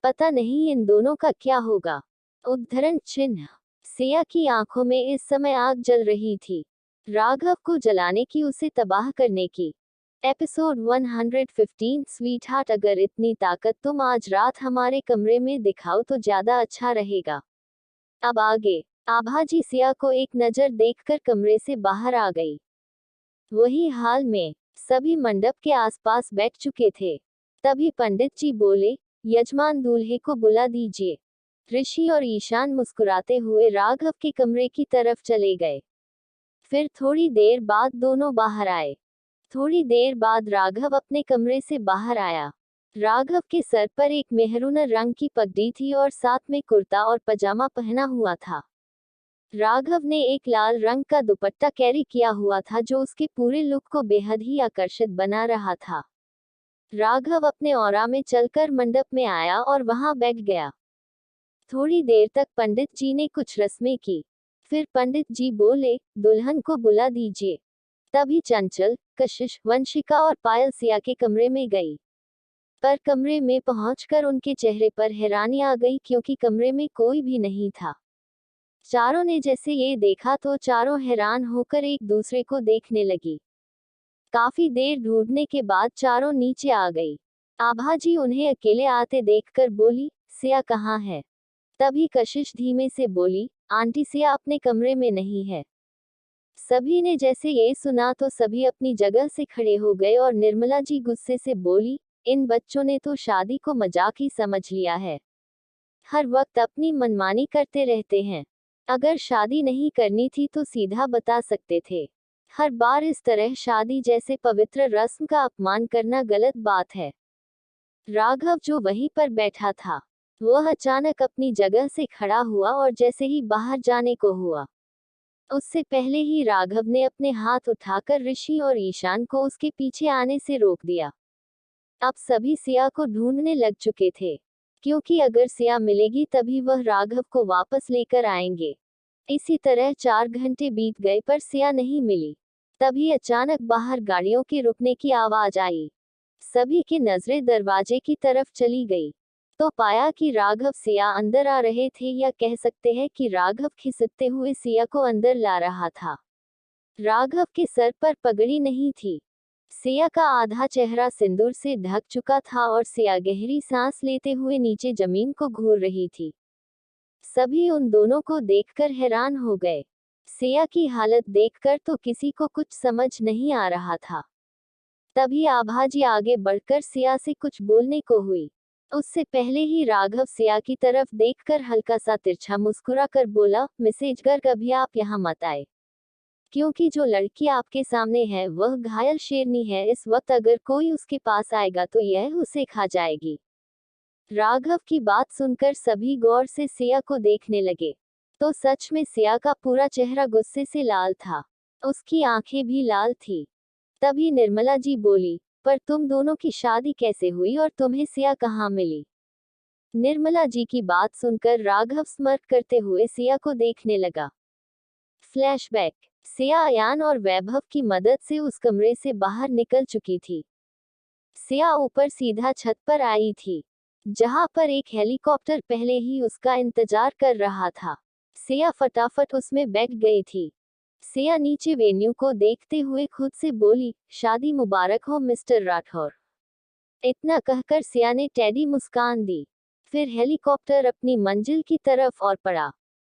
पता नहीं इन दोनों का क्या होगा। उद्धरण चिन्ह। सिया की आंखों में इस समय आग जल रही थी। राघव को जलाने की, उसे तबाह करने की। एपिसोड 115 स्वीट हार्ट, अगर इतनी ताकत तुम आज रात हमारे कमरे में दिखाओ तो ज्यादा अच्छा रहेगा। अब आगे। आभाजी सिया को एक नजर देखकर कमरे से बाहर आ गई। वही हाल में सभी मंडप के आसपास बैठ चुके थे। तभी पंडित जी बोले, यजमान दूल्हे को बुला दीजिए। ऋषि और ईशान मुस्कुराते हुए राघव के कमरे की तरफ चले गए। फिर थोड़ी देर बाद दोनों बाहर आए। थोड़ी देर बाद राघव अपने कमरे से बाहर आया। राघव के सर पर एक मेहरून रंग की पगड़ी थी और साथ में कुर्ता और पजामा पहना हुआ था। राघव ने एक लाल रंग का दुपट्टा कैरी किया हुआ था जो उसके पूरे लुक को बेहद ही आकर्षित बना रहा था। राघव अपने ऑरा में चलकर मंडप में आया और वहां बैठ गया। थोड़ी देर तक पंडित जी ने कुछ रस्में की। फिर पंडित जी बोले, दुल्हन को बुला दीजिए। तभी चंचल, कशिश, वंशिका और पायल सिया के कमरे में गई। पर कमरे में पहुंचकर उनके चेहरे पर हैरानी आ गई क्योंकि कमरे में कोई भी नहीं था। चारों ने जैसे ये देखा तो चारों हैरान होकर एक दूसरे को देखने लगी। काफी देर ढूंढने के बाद चारों नीचे आ गई। आभाजी उन्हें अकेले आते देखकर बोली, सिया कहाँ है? तभी कशिश धीमे से बोली, आंटी सिया अपने कमरे में नहीं है। सभी ने जैसे ये सुना तो सभी अपनी जगह से खड़े हो गए और निर्मला जी गुस्से से बोली, इन बच्चों ने तो शादी को मजाक ही समझ लिया है। हर वक्त अपनी मनमानी करते रहते हैं। अगर शादी नहीं करनी थी तो सीधा बता सकते थे। हर बार इस तरह शादी जैसे पवित्र रस्म का अपमान करना गलत बात है। राघव जो वहीं पर बैठा था, वह अचानक अपनी जगह से खड़ा हुआ और जैसे ही बाहर जाने को हुआ, उससे पहले ही राघव ने अपने हाथ उठाकर ऋषि और ईशान को उसके पीछे आने से रोक दिया। अब सभी सिया को ढूंढने लग चुके थे, क्योंकि अगर सिया मिलेगी तभी वह राघव को वापस लेकर आएंगे। इसी तरह 4 घंटे बीत गए पर सिया नहीं मिली। तभी अचानक बाहर गाड़ियों के रुकने की आवाज आई। सभी की नजरें दरवाजे की तरफ चली गई तो पाया कि राघव सिया अंदर आ रहे थे, या कह सकते हैं कि राघव खिसकते हुए सिया को अंदर ला रहा था। राघव के सर पर पगड़ी नहीं थी। सिया का आधा चेहरा सिंदूर से ढक चुका था और सिया गहरी सांस लेते हुए नीचे जमीन को घूर रही थी। सभी उन दोनों को देखकर हैरान हो गए। सिया की हालत देखकर तो किसी को कुछ समझ नहीं आ रहा था। तभी आभाजी आगे बढ़कर सिया से कुछ बोलने को हुई। उससे पहले ही राघव सिया की तरफ देखकर हल्का सा तिरछा मुस्कुराकर बोला, मिसेज गर्ग अभी आप यहाँ मत आए, क्योंकि जो लड़की आपके सामने है वह घायल शेरनी है। इस वक्त अगर कोई उसके पास आएगा तो यह उसे खा जाएगी। राघव की बात सुनकर सभी गौर से सिया को देखने लगे तो सच में सिया का पूरा चेहरा गुस्से से लाल था। उसकी आंखें भी लाल थी। तभी निर्मला जी बोली, पर तुम दोनों की शादी कैसे हुई और तुम्हें सिया कहाँ मिली? निर्मला जी की बात सुनकर राघव स्मर्क करते हुए सिया को देखने लगा। फ्लैशबैक। सिया अयान और वैभव की मदद से उस कमरे से बाहर निकल चुकी थी। सिया ऊपर सीधा छत पर आई थी, जहां पर एक हेलीकॉप्टर पहले ही उसका इंतजार कर रहा था। सिया फटाफट उसमें बैठ गई थी। सिया नीचे वेन्यू को देखते हुए खुद से बोली, शादी मुबारक हो मिस्टर राठौर। इतना कहकर सिया ने टेढ़ी मुस्कान दी। फिर हेलीकॉप्टर अपनी मंजिल की तरफ और पड़ा।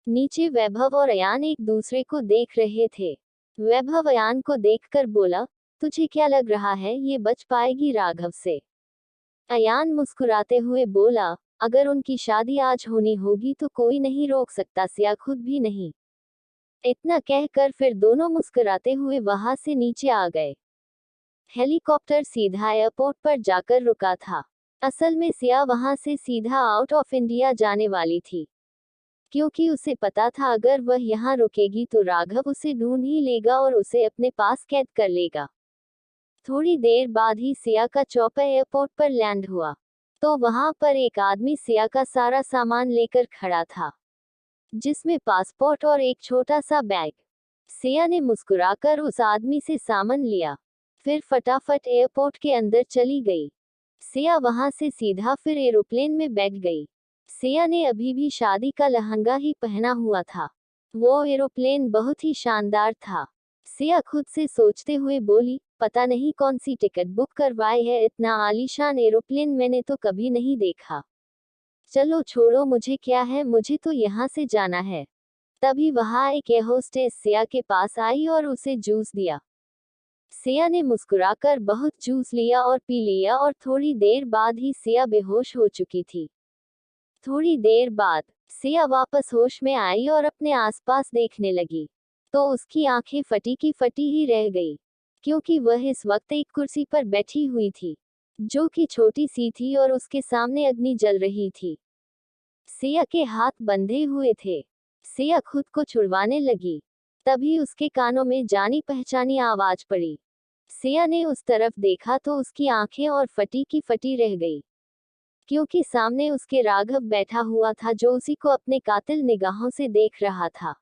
नीचे वैभव और अयान एक दूसरे को देख रहे थे। वैभव अयान को देखकर बोला, तुझे क्या लग रहा है ये बच पाएगी राघव से? अयान मुस्कुराते हुए बोला, अगर उनकी शादी आज होनी होगी तो कोई नहीं रोक सकता, सिया खुद भी नहीं। इतना कहकर फिर दोनों मुस्कुराते हुए वहां से नीचे आ गए। हेलीकॉप्टर सीधा एयरपोर्ट पर जाकर रुका था। असल में सिया वहां से सीधा आउट ऑफ इंडिया जाने वाली थी, क्योंकि उसे पता था अगर वह यहाँ रुकेगी तो राघव उसे ढूंढ ही लेगा और उसे अपने पास कैद कर लेगा। थोड़ी देर बाद ही सिया का चौपर एयरपोर्ट पर लैंड हुआ तो वहां पर एक आदमी सिया का सारा सामान लेकर खड़ा था, जिसमें पासपोर्ट और एक छोटा सा बैग। सिया ने मुस्कुराकर उस आदमी से सामान लिया, फिर फटाफट एयरपोर्ट के अंदर चली गई। सिया वहां से सीधा फिर एरोप्लेन में बैठ गई। सिया ने अभी भी शादी का लहंगा ही पहना हुआ था। वो एरोप्लेन बहुत ही शानदार था। सिया खुद से सोचते हुए बोली, पता नहीं कौन सी टिकट बुक करवाई है, इतना आलीशान एरोप्लेन मैंने तो कभी नहीं देखा। चलो छोड़ो, मुझे क्या है, मुझे तो यहाँ से जाना है। तभी वहां एक एयर होस्टेस सिया के पास आई और उसे जूस दिया। सिया ने मुस्कुराकर बहुत जूस लिया और पी लिया और थोड़ी देर बाद ही सिया बेहोश हो चुकी थी। थोड़ी देर बाद सिया वापस होश में आई और अपने आसपास देखने लगी, तो उसकी आंखें फटी की फटी ही रह गई, क्योंकि वह इस वक्त एक कुर्सी पर बैठी हुई थी, जो कि छोटी सी थी और उसके सामने अग्नि जल रही थी। सिया के हाथ बंधे हुए थे। सिया खुद को छुड़वाने लगी, तभी उसके कानों में जानी पहचानी आवाज पड़ी। सिया ने उस तरफ देखा तो उसकी आंखें और फटी की फटी रह गई, क्योंकि सामने उसके राघव बैठा हुआ था, जो उसी को अपने कातिल निगाहों से देख रहा था।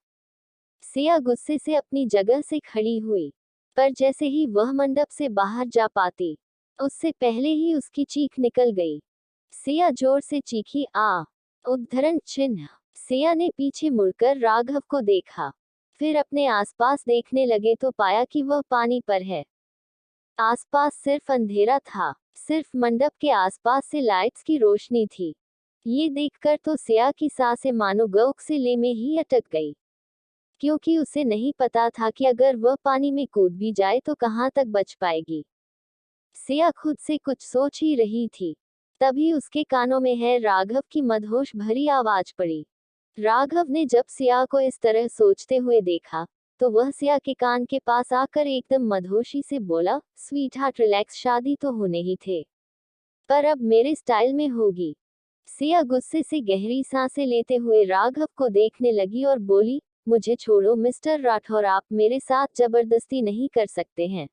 सिया गुस्से से अपनी जगह से खड़ी हुई, पर जैसे ही वह मंडप से बाहर जा पाती, उससे पहले ही उसकी चीख निकल गई। सिया जोर से चीखी, आ! उद्धरण चिन्ह। सिया ने पीछे मुड़कर राघव को देखा, फिर अपने आसपास देखने लगे तो पाया कि वह पानी पर है। आसपास सिर्फ अंधेरा था, सिर्फ मंडप के आसपास से लाइट्स की रोशनी थी। ये देखकर तो सिया की सांसें मानो गौगसिले में ही अटक गई, क्योंकि उसे नहीं पता था कि अगर वह पानी में कूद भी जाए तो कहां तक बच पाएगी। सिया खुद से कुछ सोच ही रही थी, तभी उसके कानों में है राघव की मदहोश भरी आवाज पड़ी। राघव ने जब सिया को इस तरह सोचते हुए देखा, तो वह सिया के कान के पास आकर एकदम मदहोशी से बोला, स्वीट हार्ट रिलैक्स, शादी तो होने ही थे, पर अब मेरे स्टाइल में होगी। सिया गुस्से से गहरी सांसें लेते हुए राघव को देखने लगी और बोली, मुझे छोड़ो मिस्टर राठौर, आप मेरे साथ जबरदस्ती नहीं कर सकते हैं।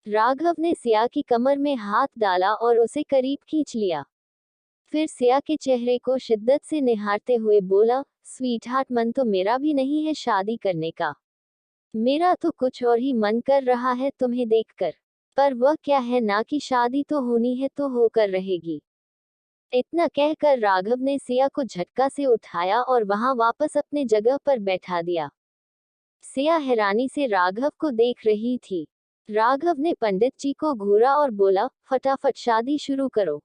राघव ने सिया की कमर में हाथ डाला और उसे करीब खींच लिया। फिर सिया के चेहरे को शिद्दत से निहारते हुए बोला, स्वीट हार्ट, मन तो मेरा भी नहीं है शादी करने का। मेरा तो कुछ और ही मन कर रहा है तुम्हें देखकर, पर वह क्या है ना कि शादी तो होनी है तो होकर रहेगी। इतना कहकर राघव ने सिया को झटका से उठाया और वहां वापस अपने जगह पर बैठा दिया। सिया हैरानी से राघव को देख रही थी। राघव ने पंडित जी को घूरा और बोला, फटाफट शादी शुरू करो।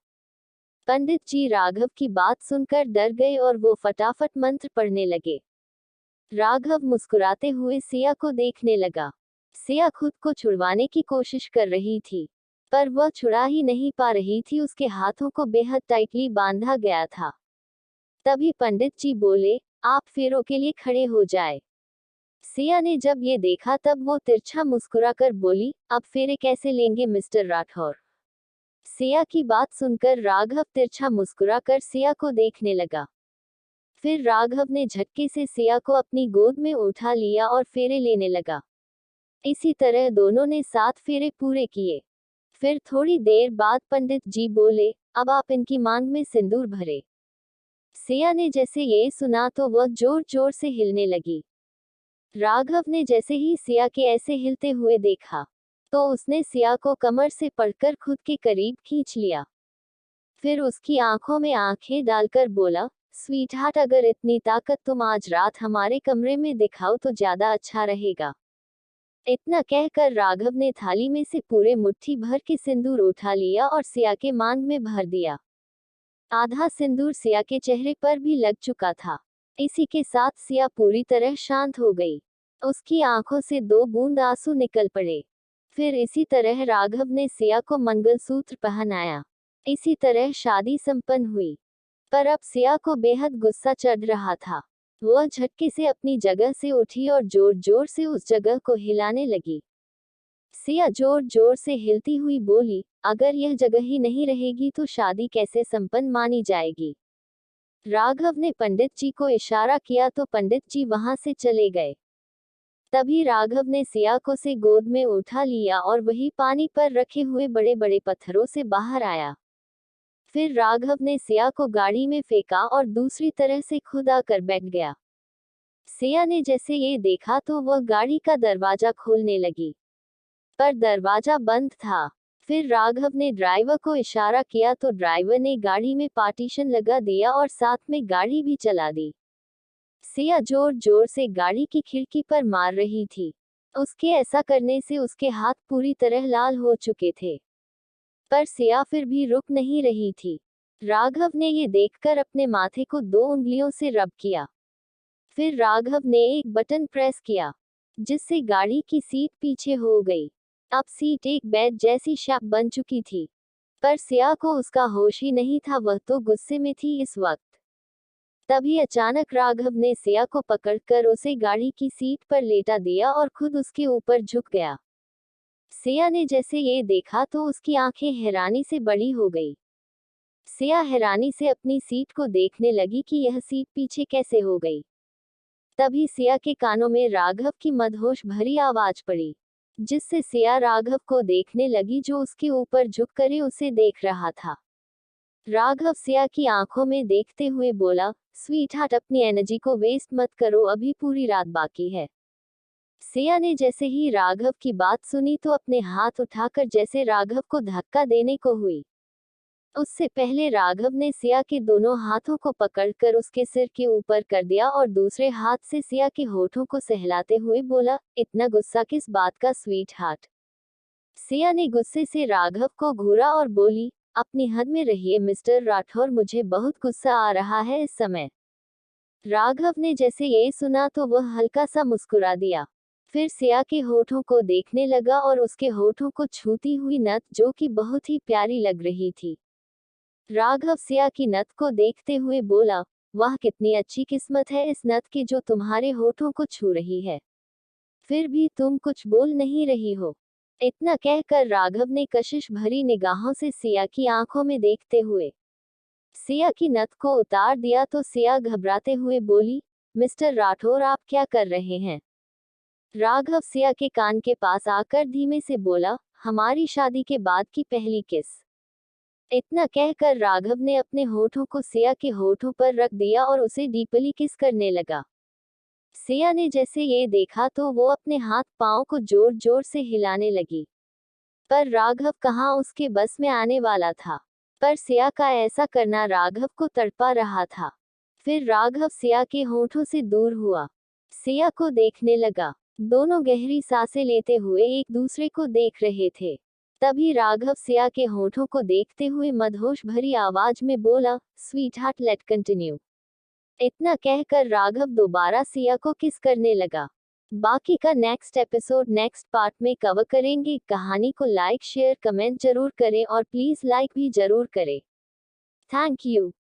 पंडित जी राघव की बात सुनकर डर गए और वो फटाफट मंत्र पढ़ने लगे। राघव मुस्कुराते हुए सिया को देखने लगा। सिया खुद को छुड़वाने की कोशिश कर रही थी, पर वह छुड़ा ही नहीं पा रही थी, उसके हाथों को बेहद टाइटली बांधा गया था। तभी पंडित जी बोले, आप फेरों के लिए खड़े हो जाए। सिया ने जब ये देखा तब वो तिरछा मुस्कुराकर बोली, अब फेरे कैसे लेंगे मिस्टर राठौर? सिया की बात सुनकर राघव तिरछा मुस्कुराकर सिया को देखने लगा। फिर राघव ने झटके से सिया को अपनी गोद में उठा लिया और फेरे लेने लगा। इसी तरह दोनों ने 7 फेरे पूरे किए। फिर थोड़ी देर बाद पंडित जी बोले, अब आप इनकी मांग में सिंदूर भरे। सिया ने जैसे ये सुना तो वह जोर जोर से हिलने लगी। राघव ने जैसे ही सिया के ऐसे हिलते हुए देखा, तो उसने सिया को कमर से पकड़कर खुद के करीब खींच लिया। फिर उसकी आंखों में आंखें डालकर बोला, स्वीट हार्ट, अगर इतनी ताकत तुम आज रात हमारे कमरे में दिखाओ तो ज्यादा अच्छा रहेगा। इतना कहकर राघव ने थाली में से पूरे मुट्ठी भर के सिंदूर उठा लिया और सिया के मांग में भर दिया। आधा सिंदूर सिया के चेहरे पर भी लग चुका था। इसी के साथ सिया पूरी तरह शांत हो गई। उसकी आंखों से 2 बूंद आंसू निकल पड़े। फिर इसी तरह राघव ने सिया को मंगलसूत्र पहनाया। इसी तरह शादी संपन्न हुई। पर अब सिया को बेहद गुस्सा चढ़ रहा था। वह झटके से अपनी जगह से उठी और जोर जोर से उस जगह को हिलाने लगी। सिया जोर जोर से हिलती हुई बोली, अगर यह जगह ही नहीं रहेगी तो शादी कैसे संपन्न मानी जाएगी? राघव ने पंडित जी को इशारा किया तो पंडित जी वहां से चले गए। तभी राघव ने सिया को से गोद में उठा लिया और वही पानी पर रखे हुए बड़े बड़े पत्थरों से बाहर आया। फिर राघव ने सिया को गाड़ी में फेंका और दूसरी तरह से खुद आकर बैठ गया। सिया ने जैसे ये देखा तो वह गाड़ी का दरवाजा खोलने लगी, पर दरवाजा बंद था। फिर राघव ने ड्राइवर को इशारा किया तो ड्राइवर ने गाड़ी में पार्टीशन लगा दिया और साथ में गाड़ी भी चला दी। सिया जोर जोर से गाड़ी की खिड़की पर मार रही थी। उसके ऐसा करने से उसके हाथ पूरी तरह लाल हो चुके थे। पर सिया फिर भी रुक नहीं रही थी। राघव ने ये देखकर अपने माथे को 2 उंगलियों से रब किया। फिर राघव ने एक बटन प्रेस किया, जिससे गाड़ी की सीट पीछे हो गई। अब सीट एक बेड जैसी शेप बन चुकी थी। पर सिया को उसका होश ही नहीं था, वह तो गुस्से में थी इस वक्त। तभी अचानक राघव ने सिया को पकड़कर उसे गाड़ी की सीट पर लेटा दिया और खुद उसके ऊपर झुक गया। सिया ने जैसे ये देखा तो उसकी आंखें हैरानी से बड़ी हो गई। सिया हैरानी से अपनी सीट को देखने लगी कि यह सीट पीछे कैसे हो गई। तभी सिया के कानों में राघव की मदहोश भरी आवाज पड़ी, जिससे सिया राघव को देखने लगी जो उसके ऊपर झुककर उसे देख रहा था। राघव सिया की आंखों में देखते हुए बोला, स्वीट हार्ट, अपनी एनर्जी को वेस्ट मत करो, अभी पूरी रात बाकी है। सिया ने जैसे ही राघव की बात सुनी तो अपने हाथ उठाकर जैसे राघव को धक्का देने को हुई। उससे पहले राघव ने सिया के दोनों हाथों को पकड़कर उसके सिर के ऊपर कर दिया और दूसरे हाथ से सिया के होठों को सहलाते हुए बोला, इतना गुस्सा किस बात का स्वीट हार्ट। सिया ने गुस्से से राघव को घूरा और बोली, अपनी हद में रहिए मिस्टर राठौर, मुझे बहुत गुस्सा आ रहा है इस समय। राघव ने जैसे ये सुना तो वह हल्का सा मुस्कुरा दिया। फिर सिया के होठों को देखने लगा और उसके होठों को छूती हुई नथ जो कि बहुत ही प्यारी लग रही थी। राघव सिया की नथ को देखते हुए बोला, वाह कितनी अच्छी किस्मत है इस नथ की जो तुम्हारे होठों को छू रही है। फिर भी तुम कुछ बोल नहीं रही हो। इतना कहकर राघव ने कशिश भरी निगाहों से सिया की आंखों में देखते हुए सिया की नथ को उतार दिया तो सिया घबराते हुए बोली, मिस्टर राठौर आप क्या कर रहे हैं। राघव सिया के कान के पास आकर धीमे से बोला, हमारी शादी के बाद की पहली किस। इतना कहकर राघव ने अपने होठों को सिया के होठों पर रख दिया और उसे डीपली किस करने लगा। सिया ने जैसे ये देखा तो वो अपने हाथ पांव को जोर जोर से हिलाने लगी। पर राघव कहाँ उसके बस में आने वाला था। पर सिया का ऐसा करना राघव को तड़पा रहा था। फिर राघव सिया के होठों से दूर हुआ, सिया को देखने लगा। दोनों गहरी सांसें लेते हुए एक दूसरे को देख रहे थे। तभी राघव सिया के होठों को देखते हुए मदहोश भरी आवाज में बोला, स्वीट हार्ट लेट कंटिन्यू। इतना कहकर राघव दोबारा सिया को किस करने लगा। बाकी का नेक्स्ट एपिसोड नेक्स्ट पार्ट में कवर करेंगे। कहानी को लाइक शेयर कमेंट जरूर करें और प्लीज लाइक भी जरूर करें। Thank you.